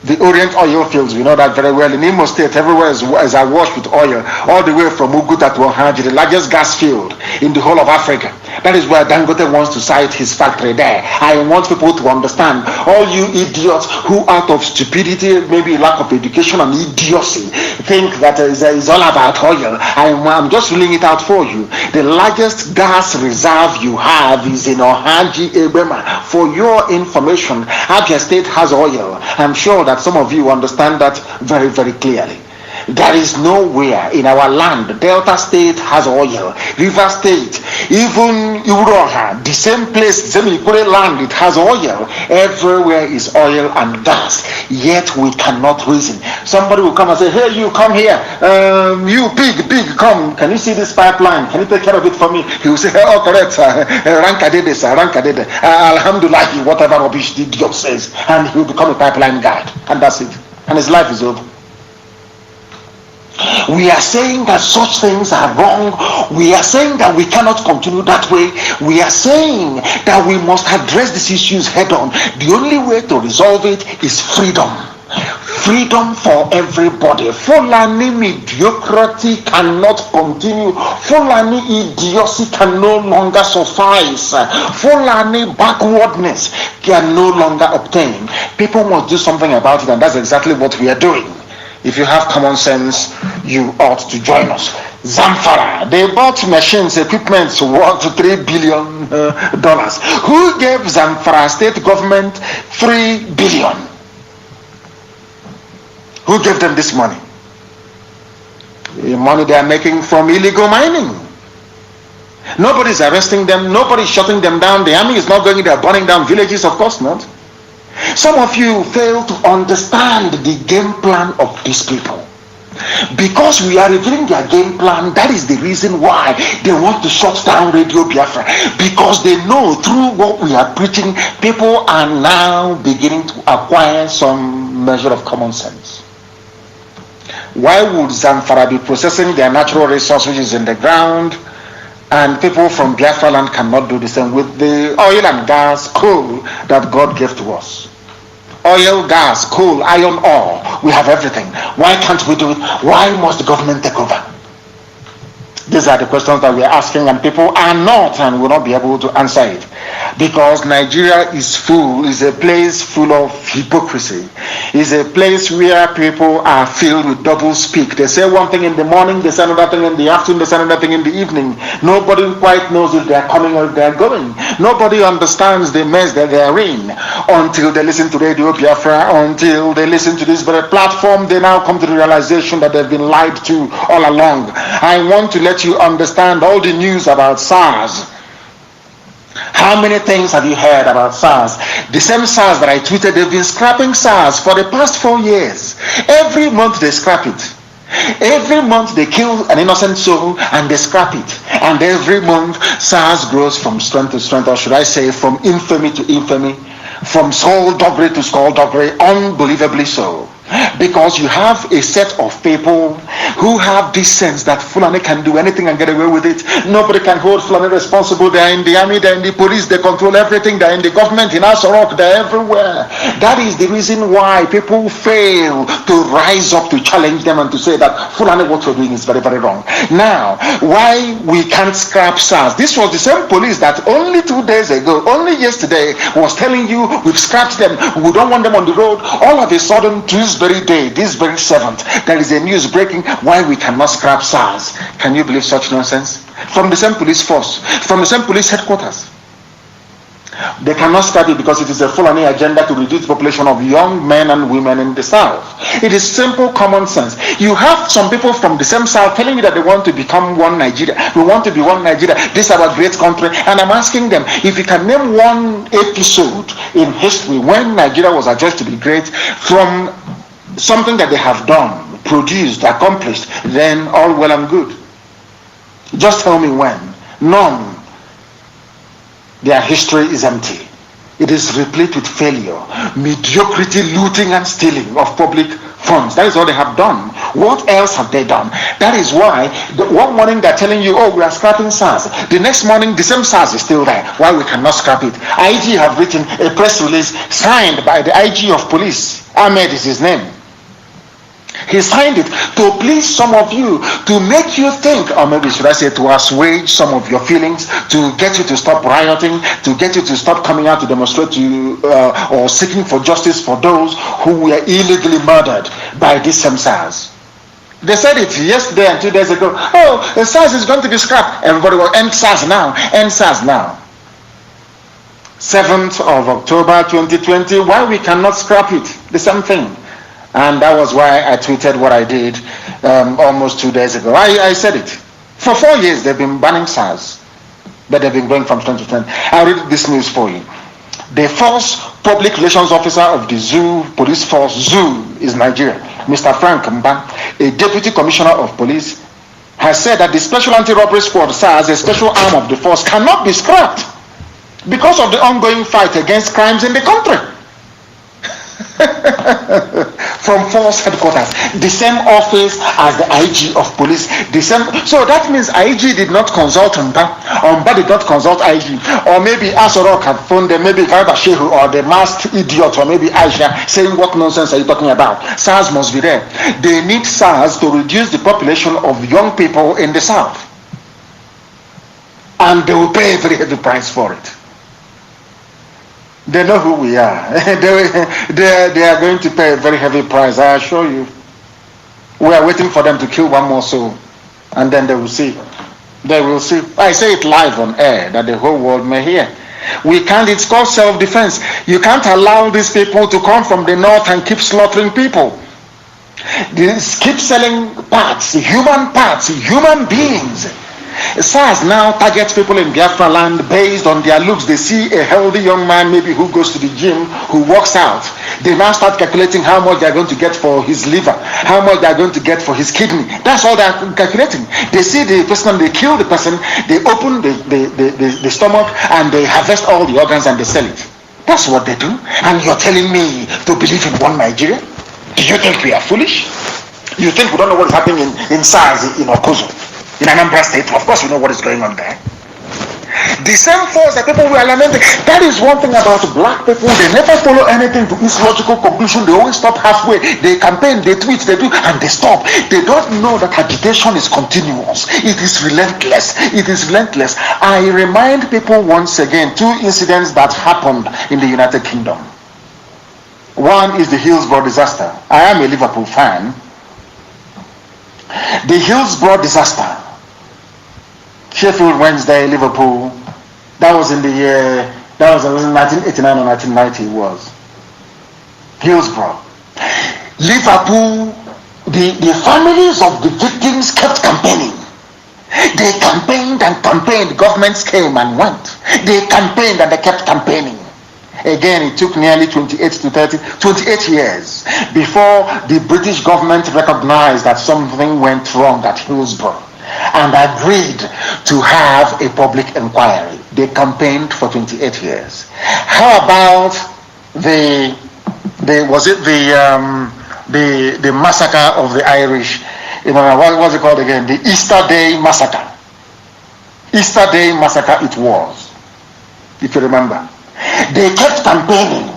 The Orient oil fields, we know that very well. In Imo State, everywhere is awash with oil, all the way from Uguta to Ohaji, the largest gas field in the whole of Africa. That is where Dangote wants to site his factory there. I want people to understand, all you idiots who out of stupidity, maybe lack of education and idiocy, think that it's all about oil. I'm just ruling it out for you. The largest gas reserve you have is in Ohaji, Ebema. For your information, Abia State has oil. I'm sure that some of you understand that very, very clearly. There is nowhere in our land. Delta State has oil. River State, even Uroha, the same place, Zemikure land, it has oil. Everywhere is oil and gas. Yet we cannot reason. Somebody will come and say, hey, you come here. You pig, come. Can you see this pipeline? Can you take care of it for me? He will say, oh, correct, sir. Rankadede, sir. Rankadede. Alhamdulillah, whatever rubbish the idiot says. And he will become a pipeline guide. And that's it. And his life is over. We are saying that such things are wrong. We are saying that we cannot continue that way. We are saying that we must address these issues head on. The only way to resolve it is freedom. Freedom for everybody. Fulani mediocrity cannot continue. Fulani idiocy can no longer suffice. Fulani backwardness can no longer obtain. People must do something about it, and that's exactly what we are doing. If you have common sense, you ought to join us. Zamfara, they bought machines, equipment worth $3 billion. Who gave Zamfara state government $3 billion? Who gave them this money? The money they are making from illegal mining. Nobody's arresting them. Nobody's shutting them down. The army is not going there burning down villages. Of course not. Some of you fail to understand the game plan of these people. Because we are revealing their game plan, that is the reason why they want to shut down Radio Biafra. Because they know through what we are preaching, people are now beginning to acquire some measure of common sense. Why would Zamfara be processing their natural resource which is in the ground, and people from Biafra land cannot do the same with the oil and gas, coal that God gave to us? Oil, gas, coal, iron ore, we have everything. Why can't we do it? Why must the government take over? These are the questions that we are asking, and people are not and will not be able to answer it. Because Nigeria is a place full of hypocrisy. It's a place where people are filled with double speak. They say one thing in the morning, they say another thing in the afternoon, they say another thing in the evening. Nobody quite knows if they are coming or if they are going. Nobody understands the mess that they are in until they listen to Radio Biafra, until they listen to this very platform. They now come to the realization that they've been lied to all along. I want to let you understand all the news about SARS. How many things have you heard about SARS? The same SARS that I tweeted, they've been scrapping SARS for the past 4 years. Every month they scrap it. Every month they kill an innocent soul and they scrap it. And every month SARS grows from strength to strength, or should I say from infamy to infamy, from skullduggery to skullduggery, unbelievably so. Because you have a set of people who have this sense that Fulani can do anything and get away with it. Nobody can hold Fulani responsible. They're in the army, they're in the police, they control everything, they're in the government, in Asorok, they're everywhere. That is the reason why people fail to rise up to challenge them and to say that Fulani, what you're doing is very, very wrong. Now, why we can't scrap SARS? This was the same police that only 2 days ago, only yesterday, was telling you we've scrapped them, we don't want them on the road. All of a sudden, this very day, this very 7th, there is a news breaking why we cannot scrap SARS. Can you believe such nonsense? From the same police force, from the same police headquarters. They cannot scrap it because it is a Fulani agenda to reduce the population of young men and women in the South. It is simple common sense. You have some people from the same South telling you that they want to become one Nigeria. We want to be one Nigeria. This is our great country. And I'm asking them, if you can name one episode in history when Nigeria was adjudged to be great from something that they have done, produced, accomplished, then all well and good. Just tell me when. None. Their history is empty. It is replete with failure, mediocrity, looting and stealing of public funds. That is all they have done. What else have they done? That is why one morning they're telling you, oh, we are scrapping SARS. The next morning, the same SARS is still there. Why we cannot scrap it? IG have written a press release signed by the IG of police. Ahmed is his name. He signed it to please some of you, to make you think, or maybe should I say to assuage some of your feelings, to get you to stop rioting, to get you to stop coming out to demonstrate or seeking for justice for those who were illegally murdered by this same SARS. They said it yesterday and 2 days ago. Oh, the SARS is going to be scrapped. Everybody will end SARS now. End SARS now. 7th of October 2020. Why we cannot scrap it? The same thing. And that was why I tweeted what I did almost 2 days ago. I said it. For 4 years they've been banning SARS, but they've been going from strength to strength. I'll read this news for you. The first public relations officer of the Zoo police force, Zoo is Nigeria, Mr. Frank Mba, a deputy commissioner of police, has said that the special anti-robbery squad, SARS, a special arm of the force, cannot be scrapped because of the ongoing fight against crimes in the country. From force headquarters, the same office as the IG of police, the same. So that means IG did not consult Mba did not consult IG, or maybe Asorok had phoned them, maybe Garba Shehu or the masked idiot, or maybe Aisha, saying what nonsense are you talking about? SARS must be there. They need SARS to reduce the population of young people in the South, and they will pay a very heavy price for it. They know who we are. They are going to pay a very heavy price, I assure you. We are waiting for them to kill one more soul, and then they will see. They will see. I say it live on air that the whole world may hear. We can't, it's called self-defense. You can't allow these people to come from the north and keep slaughtering people. Keep selling parts, human beings. SARS now targets people in Biafra land based on their looks. They see a healthy young man maybe who goes to the gym, who works out. They now start calculating how much they're going to get for his liver, how much they're going to get for his kidney. That's all they're calculating. They see the person, they kill the person, they open the stomach and they harvest all the organs and they sell it. That's what they do. And you're telling me to believe in one Nigeria? Do you think we are foolish? You think we don't know what is happening in SARS in Okuzu? In Anambra State, of course we know what is going on there. The same force that people were lamenting. That is one thing about black people. They never follow anything to its logical conclusion. They always stop halfway. They campaign, they tweet, they do, and they stop. They don't know that agitation is continuous. It is relentless. It is relentless. I remind people once again, two incidents that happened in the United Kingdom. One is the Hillsborough disaster. I am a Liverpool fan. The Hillsborough disaster, Sheffield Wednesday, Liverpool, that was in 1989 or 1990 it was. Hillsborough. Liverpool, the families of the victims kept campaigning. They campaigned and campaigned. Governments came and went. They campaigned and they kept campaigning. Again, it took nearly 28 years before the British government recognized that something went wrong at Hillsborough and agreed to have a public inquiry. They campaigned for 28 years. How about the massacre of the Irish? What was it called again? The Easter Day massacre. Easter Day massacre it was, if you remember. They kept campaigning.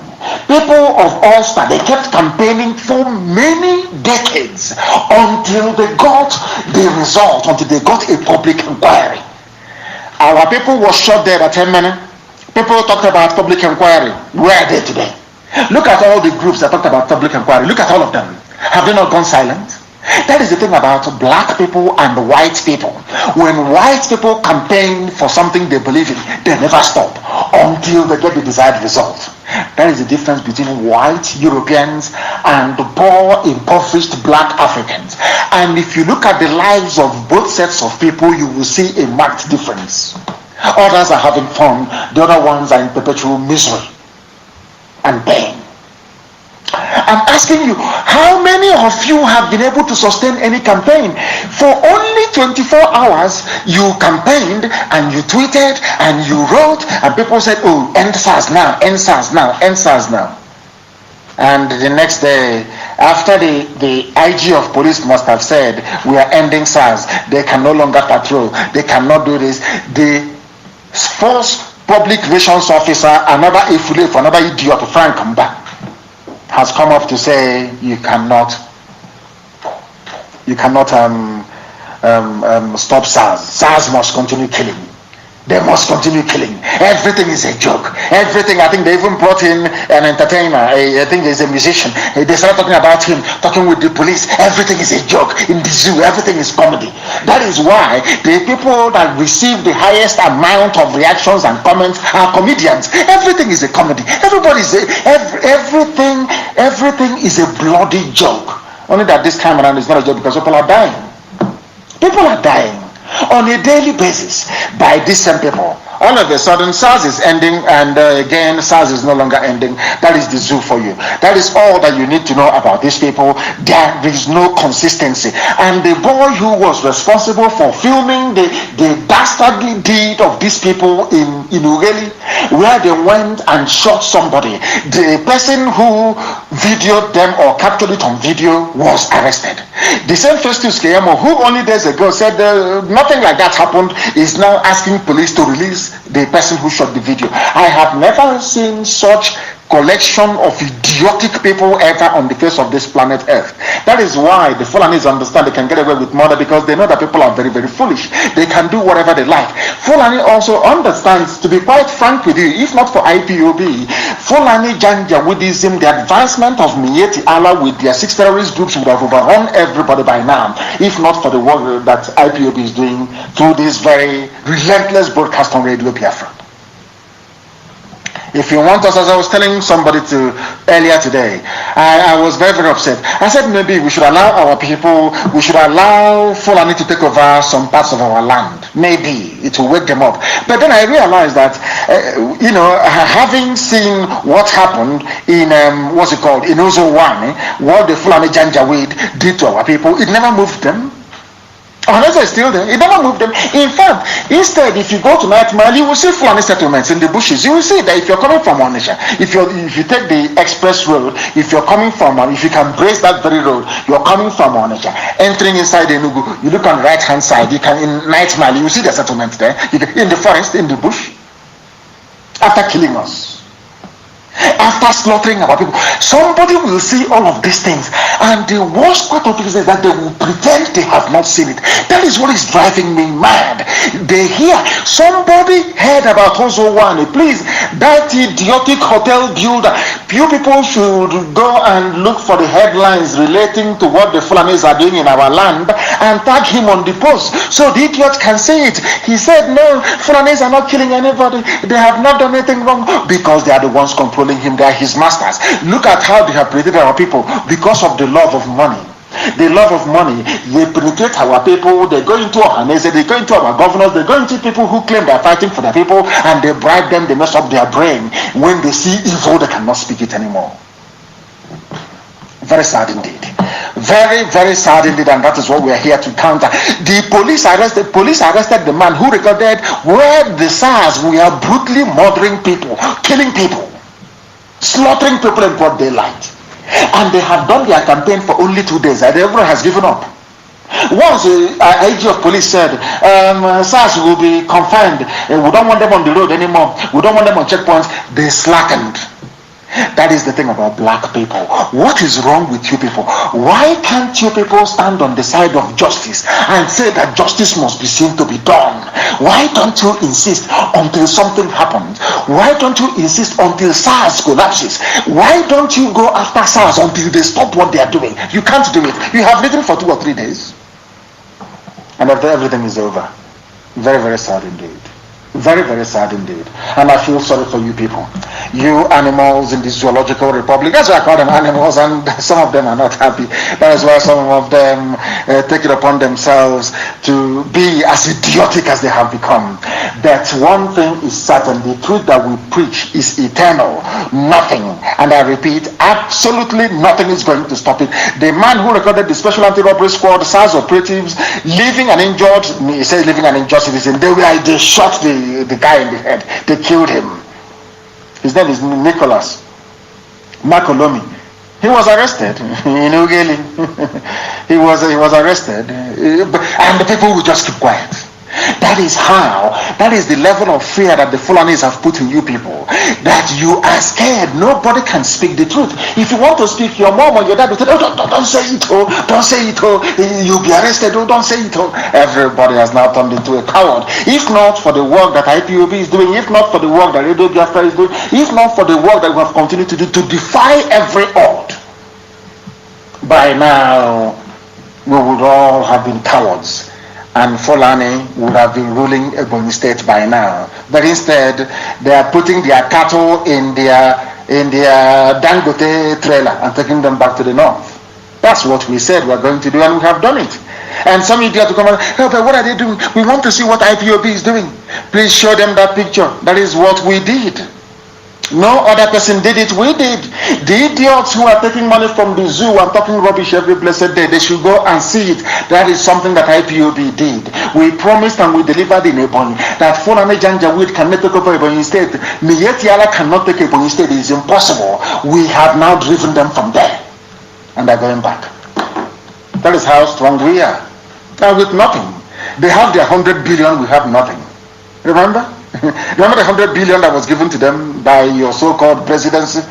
People of Ulster, they kept campaigning for many decades until they got the result, until they got a public inquiry. Our people were shot dead at 10 minutes. People talked about public inquiry. Where are they today? Look at all the groups that talked about public inquiry. Look at all of them. Have they not gone silent? That is the thing about black people and white people. When white people campaign for something they believe in, they never stop until they get the desired result. That is the difference between white Europeans and poor, impoverished black Africans. And if you look at the lives of both sets of people, you will see a marked difference. Others are having fun, the other ones are in perpetual misery and pain. I'm asking you, how many of you have been able to sustain any campaign? For only 24 hours, you campaigned and you tweeted and you wrote, and people said, oh, end SARS now, end SARS now, end SARS now. And the next day, after the IG of police must have said, we are ending SARS, they can no longer patrol, they cannot do this, the first public relations officer, another Ifule, another idiot, Frank Mba, has come up to say you cannot stop SARS. SARS must continue killing. They must continue killing. Everything is a joke. Everything. I think they even brought in an entertainer. I think there's a musician. They started talking about him, talking with the police. Everything is a joke. In the zoo, everything is comedy. That is why the people that receive the highest amount of reactions and comments are comedians. Everything is a comedy. Everything is a bloody joke. Only that this time around it's not a joke because people are dying. People are dying on a daily basis by these same people. All of a sudden SARS is ending, and again SARS is no longer ending. That is the zoo for you. That is all that you need to know about these people. There is no consistency. And the boy who was responsible for filming the dastardly deed of these people in Ughelli, where they went and shot somebody, the person who videoed them or captured it on video was arrested. The same Festus Keyamo, who only days ago said nothing like that happened, is now asking police to release the person who shot the video. I have never seen such collection of idiotic people ever on the face of this planet Earth. That is why the Fulanis understand they can get away with murder, because they know that people are very, very foolish. They can do whatever they like. Fulani also understands, to be quite frank with you, if not for IPOB, Fulani Janjaweedism, the advancement of Miyetti Allah with their 6 terrorist groups would have overrun everybody by now, if not for the work that IPOB is doing through this very relentless broadcast on Radio Biafra. If you want us, as I was telling somebody earlier today, I was very, very upset. I said maybe we should allow our people, we should allow Fulani to take over some parts of our land. Maybe it will wake them up. But then I realized that, having seen what happened in, in Ozowane, what the Fulani Janjaweed did to our people, it never moved them. Unless they're still there, it never moved them. In fact, instead, if you go to Night Mile, you will see Fulani settlements in the bushes. You will see that if you're coming from Onitsha, if you take the express road, if you're coming from, if you can brace that very road, you're coming from Onitsha, entering inside Enugu, you look on the right hand side, you can, in Night Mile, you will see the settlements there, in the forest, in the bush, after killing us. After slaughtering our people, somebody will see all of these things, and the worst part of it is that they will pretend they have not seen it. That is what is driving me mad. They hear somebody heard about Ozowane. Please, that idiotic hotel builder. Few people should go and look for the headlines relating to what the Fulanis are doing in our land and tag him on the post so the idiot can see it. He said, no, Fulanis are not killing anybody. They have not done anything wrong, because they are the ones controlling him. They are his masters. Look at how they have treated our people because of the love of money. The love of money, they penetrate our people, they go into Ohanese, they go into our governors, they go into people who claim they are fighting for their people, and they bribe them, they mess up their brain. When they see evil, they cannot speak it anymore. Very sad indeed. Very, very sad indeed, and that is what we are here to counter. The police arrested the man who recorded where the SARS were brutally murdering people, killing people, slaughtering people in broad daylight. And they have done their campaign for only 2 days, and everyone has given up. Once IG of police said, SARS will be confined, we don't want them on the road anymore, we don't want them on checkpoints, they slackened. That is the thing about black people. What is wrong with you people? Why can't you people stand on the side of justice and say that justice must be seen to be done? Why don't you insist until something happens? Why don't you insist until SARS collapses? Why don't you go after SARS until they stop what they are doing? You can't do it. You have written for 2 or 3 days, and after everything is over. Very, very sad indeed. Very, very sad indeed. And I feel sorry for you people. You animals in the zoological republic. That's why I call them animals, and some of them are not happy. That is why some of them take it upon themselves to be as idiotic as they have become. But one thing is certain, the truth that we preach is eternal. Nothing, and I repeat, absolutely nothing is going to stop it. The man who recorded the Special Anti-Robbery Squad, SARS operatives, living and injured, he says living and injured citizen, they shot the guy in the head. They killed him. His name is Nicholas Makolomi. He was arrested in Ugeli. he was arrested, and the people will just keep quiet. That is the level of fear that the Fulanis have put in you people, that you are scared. Nobody can speak the truth. If you want to speak, your mom or your dad will tell you, don't say it, don't say it, you'll be arrested, don't say it. Everybody has now turned into a coward. If not for the work that IPOB is doing, if not for the work that Radio Biafra is doing, if not for the work that we have continued to do to defy every odd, by now we would all have been cowards, and Fulani would have been ruling Ebonyi State by now. But instead, they are putting their cattle in their Dangote trailer and taking them back to the north. That's what we said we're going to do, and we have done it. And some idiot will come and say, but what are they doing? We want to see what IPOB is doing. Please show them that picture. That is what we did. No other person did it, we did. The idiots who are taking money from the zoo and talking rubbish every blessed day, they should go and see it. That is something that IPOB did. We promised and we delivered in Ebonyi that Fulani Janjaweed cannot take over Ebonyi State. Miyetti Allah cannot take Ebonyi State. It is impossible. We have now driven them from there, and they're going back. That is how strong we are. Now with nothing. They have their 100 billion, we have nothing. Remember? Remember the 100 billion that was given to them by your so-called presidency?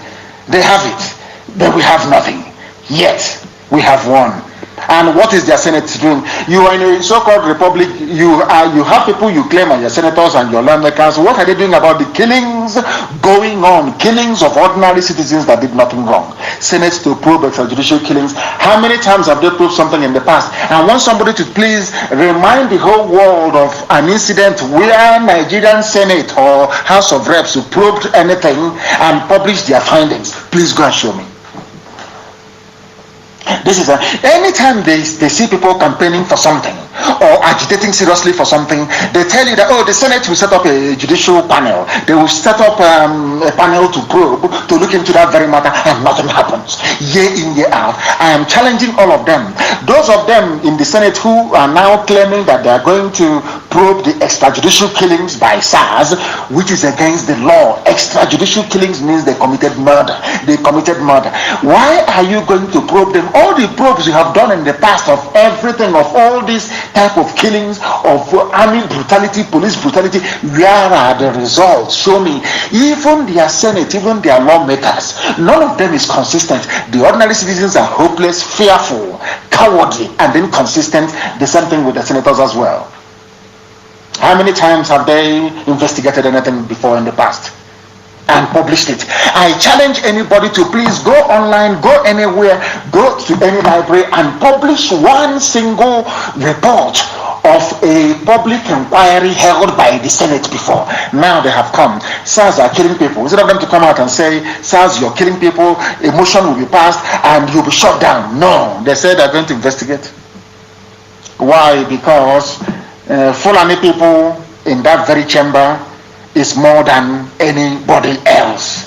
They have it, but we have nothing. Yet we have won. And what is their Senate doing? You are in a so-called republic. You have people you claim are your senators and your lawmakers. What are they doing about the killings going on? Killings of ordinary citizens that did nothing wrong. Senate to probe extrajudicial killings. How many times have they proved something in the past? I want somebody to please remind the whole world of an incident where Nigerian Senate or House of Reps who probed anything and published their findings. Please go and show me. This is anytime they see people campaigning for something or agitating seriously for something, they tell you that, oh, the Senate will set up a judicial panel. They will set up a panel to probe, to look into that very matter, and nothing happens. Year in, year out. I am challenging all of them. Those of them in the Senate who are now claiming that they are going to probe the extrajudicial killings by SARS, which is against the law. Extrajudicial killings means they committed murder. Why are you going to probe them? All the probes you have done in the past of everything, of all these type of killings, of army brutality, police brutality, where are the results? Show me. Even their Senate, even their lawmakers, none of them is consistent. The ordinary citizens are hopeless, fearful, cowardly, and inconsistent. The same thing with the senators as well. How many times have they investigated anything before in the past and published it? I challenge anybody to please go online, go anywhere, go to any library and publish one single report of a public inquiry held by the Senate before. Now they have come. SARS are killing people. Instead of them to come out and say, SARS, you're killing people, a motion will be passed and you'll be shut down. No, they say they're going to investigate. Why? Because Fulani people in that very chamber is more than anybody else.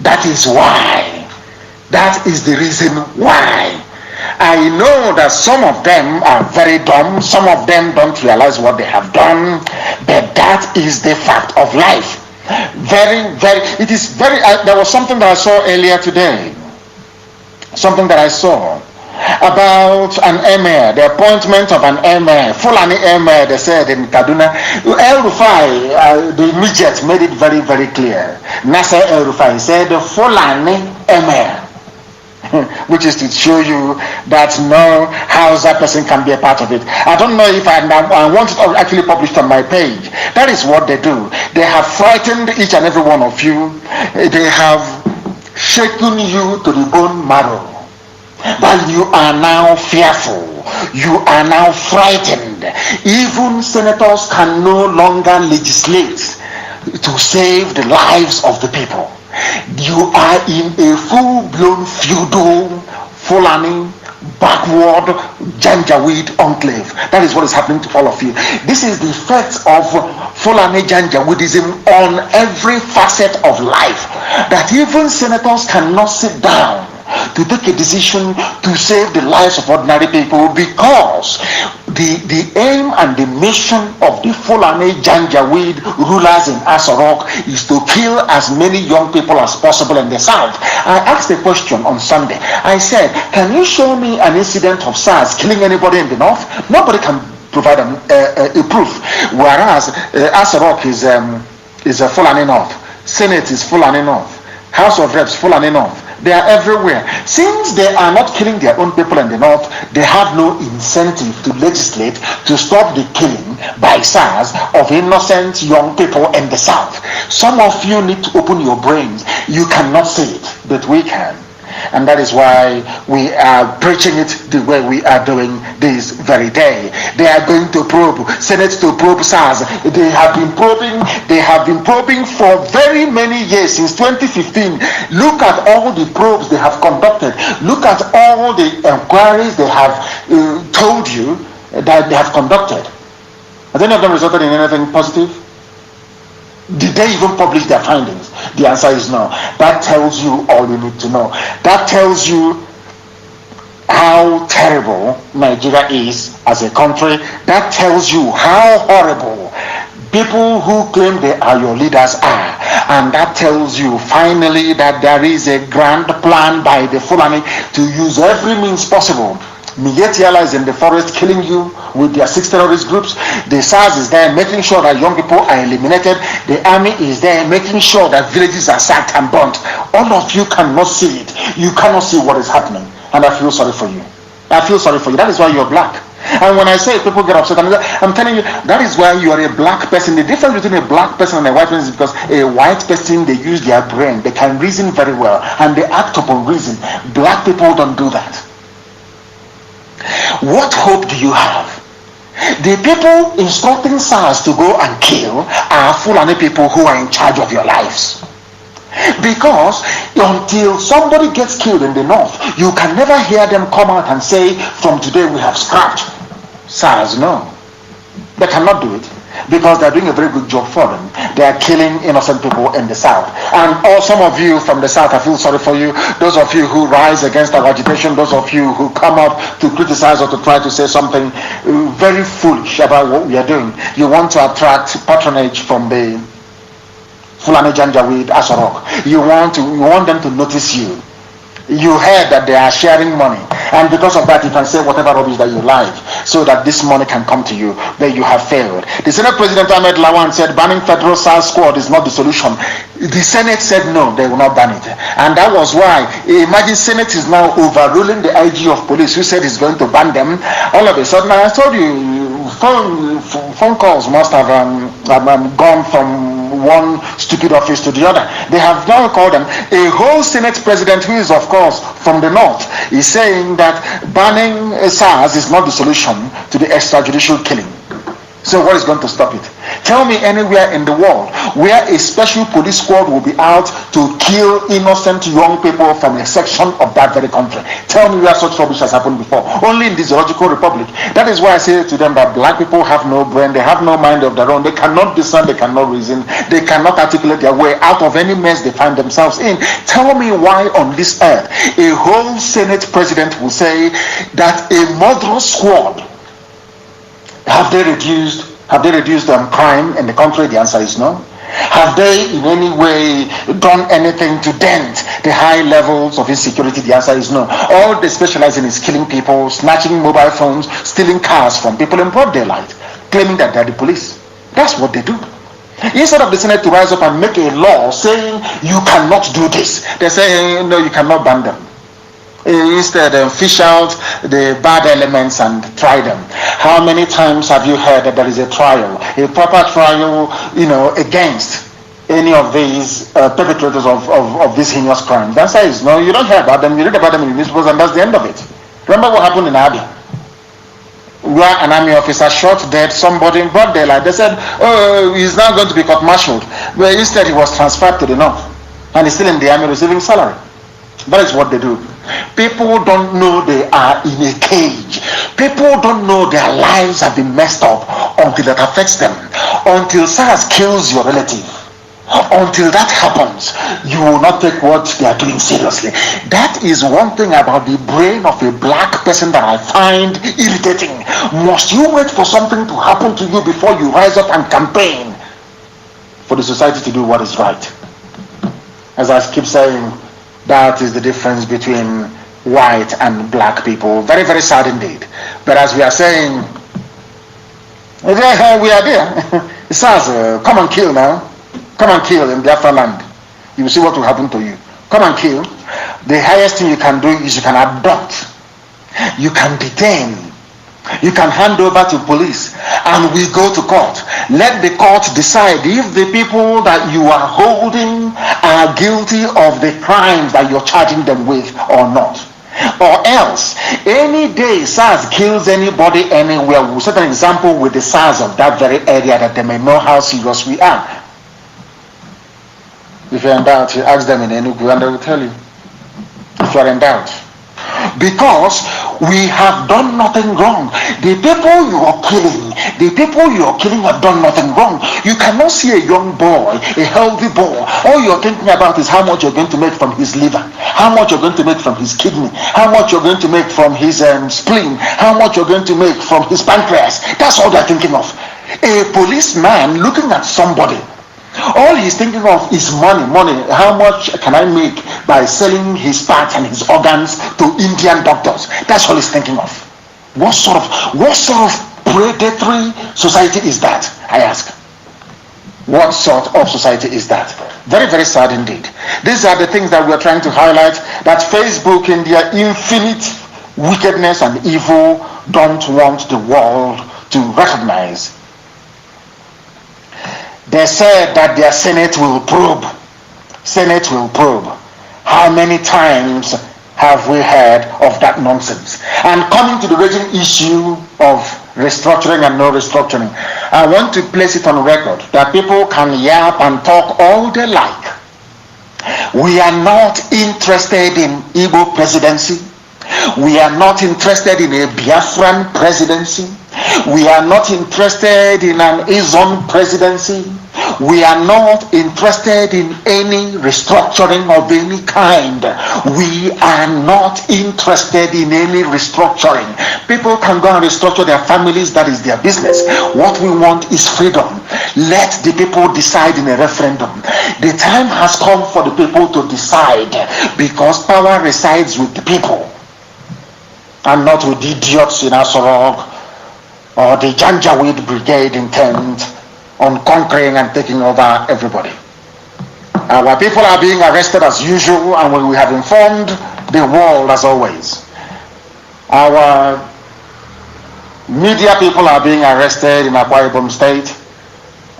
That is why. That is the reason why. I know that some of them are very dumb. Some of them don't realize what they have done. But that is the fact of life. It is very, there was something that I saw earlier today. Something that I saw about an emir, the appointment of an emir, Fulani emir, they said in Kaduna. El-Rufai, the midget, made it very, very clear. Nasser El-Rufai said Fulani emir, which is to show you that no Hausa person can be a part of it. I don't know if I want it actually published on my page. That is what they do. They have frightened each and every one of you. They have shaken you to the bone marrow. But you are now fearful. You are now frightened. Even senators can no longer legislate to save the lives of the people. You are in a full-blown feudal, Fulani, backward, Janjaweed enclave. That is what is happening to all of you. This is the effect of Fulani Janjaweedism on every facet of life. That even senators cannot sit down to take a decision to save the lives of ordinary people, because the aim and the mission of the Fulani Janjaweed rulers in Asarok is to kill as many young people as possible in the south. I asked a question on Sunday. I said, can you show me an incident of SARS killing anybody in the north? Nobody can provide a proof. Whereas Asarok is a Fulani north. Senate is Fulani north. House of Reps Fulani north. They are everywhere. Since they are not killing their own people in the north, they have no incentive to legislate to stop the killing by SARS of innocent young people in the south. Some of you need to open your brains. You cannot see it, but we can. And that is why we are preaching it the way we are doing this very day. They are going to probe, Senate to probe SARS. They have been probing for very many years, since 2015. Look at all the probes they have conducted. Look at all the inquiries they have told you that they have conducted. Has any of them resulted in anything positive? Did they even publish their findings? The answer is no. That tells you all you need to know. That tells you how terrible Nigeria is as a country. That tells you how horrible people who claim they are your leaders are. And that tells you finally that there is a grand plan by the Fulani to use every means possible Mietiala is in the forest killing you with their 6 terrorist groups. The SARS is there making sure that young people are eliminated. The army is there making sure that villages are sacked and burnt. All of you cannot see it. You cannot see what is happening. And I feel sorry for you. I feel sorry for you. That is why you're black. And when I say people get upset, I'm telling you, that is why you are a black person. The difference between a black person and a white person is because a white person, they use their brain. They can reason very well. And they act upon reason. Black people don't do that. What hope do you have? The people instructing SARS to go and kill are Fulani people who are in charge of your lives. Because until somebody gets killed in the north, you can never hear them come out and say, from today we have scrapped SARS. No. They cannot do it because they're doing a very good job for them. They are killing innocent people in the south. And some of you from the south, I feel sorry for you. Those of you who rise against our agitation, those of you who come up to criticize or to try to say something very foolish about what we are doing. You want to attract patronage from the Fulani Janjaweed Asarok. You want them to notice you. You heard that they are sharing money, and because of that you can say whatever rubbish that you like so that this money can come to you. But you have failed. The Senate President Ahmed Lawan said banning federal SARS squad is not the solution. The Senate said no, they will not ban it, and that was why, imagine, Senate is now overruling the IG of police who said he's going to ban them. All of a sudden, I told you, phone calls must have gone from one stupid office to the other. They have now called them. A whole Senate president who is of course from the north is saying that banning SARS is not the solution to the extrajudicial killing. So what is going to stop it? Tell me anywhere in the world where a special police squad will be out to kill innocent young people from a section of that very country. Tell me where such rubbish has happened before. Only in the Zoological Republic. That is why I say to them that black people have no brain, they have no mind of their own, they cannot discern, they cannot reason, they cannot articulate their way out of any mess they find themselves in. Tell me why on this earth a whole Senate president will say that a murderous squad, have they reduced crime in the country? The answer is no. Have they in any way done anything to dent the high levels of insecurity? The answer is no. All they specialize in is killing people, snatching mobile phones, stealing cars from people in broad daylight, claiming that they're the police. That's what they do. Instead of the Senate to rise up and make a law saying you cannot do this, they say no, you cannot ban them. Instead, fish out the bad elements and try them. How many times have you heard that there is a trial, a proper trial, against any of these perpetrators of this heinous crime? The answer is no. You don't hear about them. You read about them in the newspapers, and that's the end of it. Remember what happened in Abia, where an army officer shot dead somebody in broad daylight. They said, oh, he's now going to be court-martialed. But instead, he was transferred to the north, and he's still in the army receiving salary. That is what they do. People don't know they are in a cage. People don't know their lives have been messed up until that affects them. Until SARS kills your relative. Until that happens, you will not take what they are doing seriously. That is one thing about the brain of a black person that I find irritating. Must you wait for something to happen to you before you rise up and campaign for the society to do what is right? As I keep saying, that is the difference between white and black people. Very, very sad indeed. But as we are saying, we are there. It says, come and kill now. Come and kill in Biafra land. You will see what will happen to you. Come and kill. The highest thing you can do is you can abduct. You can detain. You can hand over to police and we go to court. Let the court decide if the people that you are holding are guilty of the crimes that you're charging them with or not. Or else, any day SARS kills anybody anywhere, we'll set an example with the SARS of that very area that they may know how serious we are. If you're in doubt, you ask them in Enugu and they will tell you. If you're in doubt. Because we have done nothing wrong. The people you are killing have done nothing wrong. You cannot see a young boy, a healthy boy. All you're thinking about is how much you're going to make from his liver, how much you're going to make from his kidney, how much you're going to make from his spleen, how much you're going to make from his pancreas. That's all they're thinking of. A policeman looking at somebody, all he's thinking of is money. How much can I make by selling his parts and his organs to Indian doctors? That's all he's thinking of. What sort of predatory society is that, I ask? What sort of society is that? Very, very sad indeed. These are the things that we are trying to highlight, that Facebook in their infinite wickedness and evil don't want the world to recognize. They said that their Senate will probe. Senate will probe. How many times have we heard of that nonsense? And coming to the raging issue of restructuring and no restructuring, I want to place it on record that people can yap and talk all they like. We are not interested in Igbo presidency. We are not interested in a Biafran presidency. We are not interested in an Izon presidency. We are not interested in any restructuring of any kind. We are not interested in any restructuring. People can go and restructure their families, that is their business. What we want is freedom. Let the people decide in a referendum. The time has come for the people to decide, because power resides with the people and not with the idiots in Asorok or the Janjaweed Brigade intent on conquering and taking over everybody. Our people are being arrested as usual, and we have informed the world as always. Our media people are being arrested in Akwa Ibom State,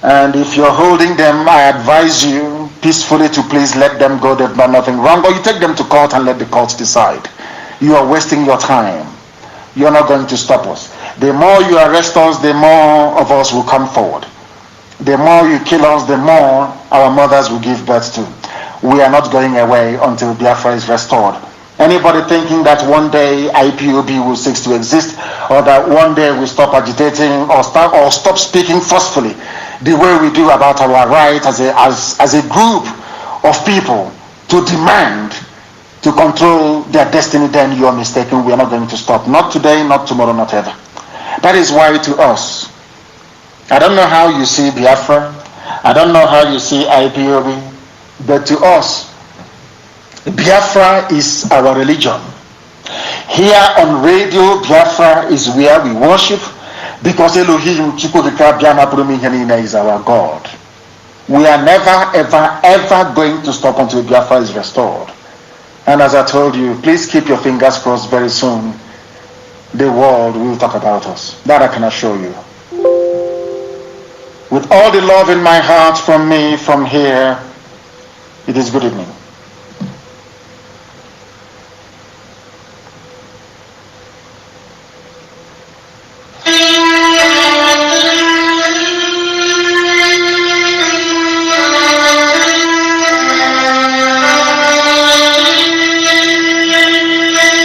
and if you're holding them, I advise you peacefully to please let them go. They've done nothing wrong, or you take them to court and let the courts decide. You are wasting your time. You're not going to stop us. The more you arrest us, the more of us will come forward. The more you kill us, the more our mothers will give birth to. We are not going away until Biafra is restored. Anybody thinking that one day IPOB will cease to exist, or that one day we stop agitating or stop speaking forcefully the way we do about our right as a group of people to demand to control their destiny, then you are mistaken. We are not going to stop. Not today, not tomorrow, not ever. That is why to us, I don't know how you see Biafra, I don't know how you see IPOB, but to us, Biafra is our religion. Here on radio, Biafra is where we worship, because Elohim is our God. We are never, ever, ever going to stop until Biafra is restored. And as I told you, please keep your fingers crossed. Very soon, the world will talk about us. That I can assure you. With all the love in my heart from me, from here, it is good evening.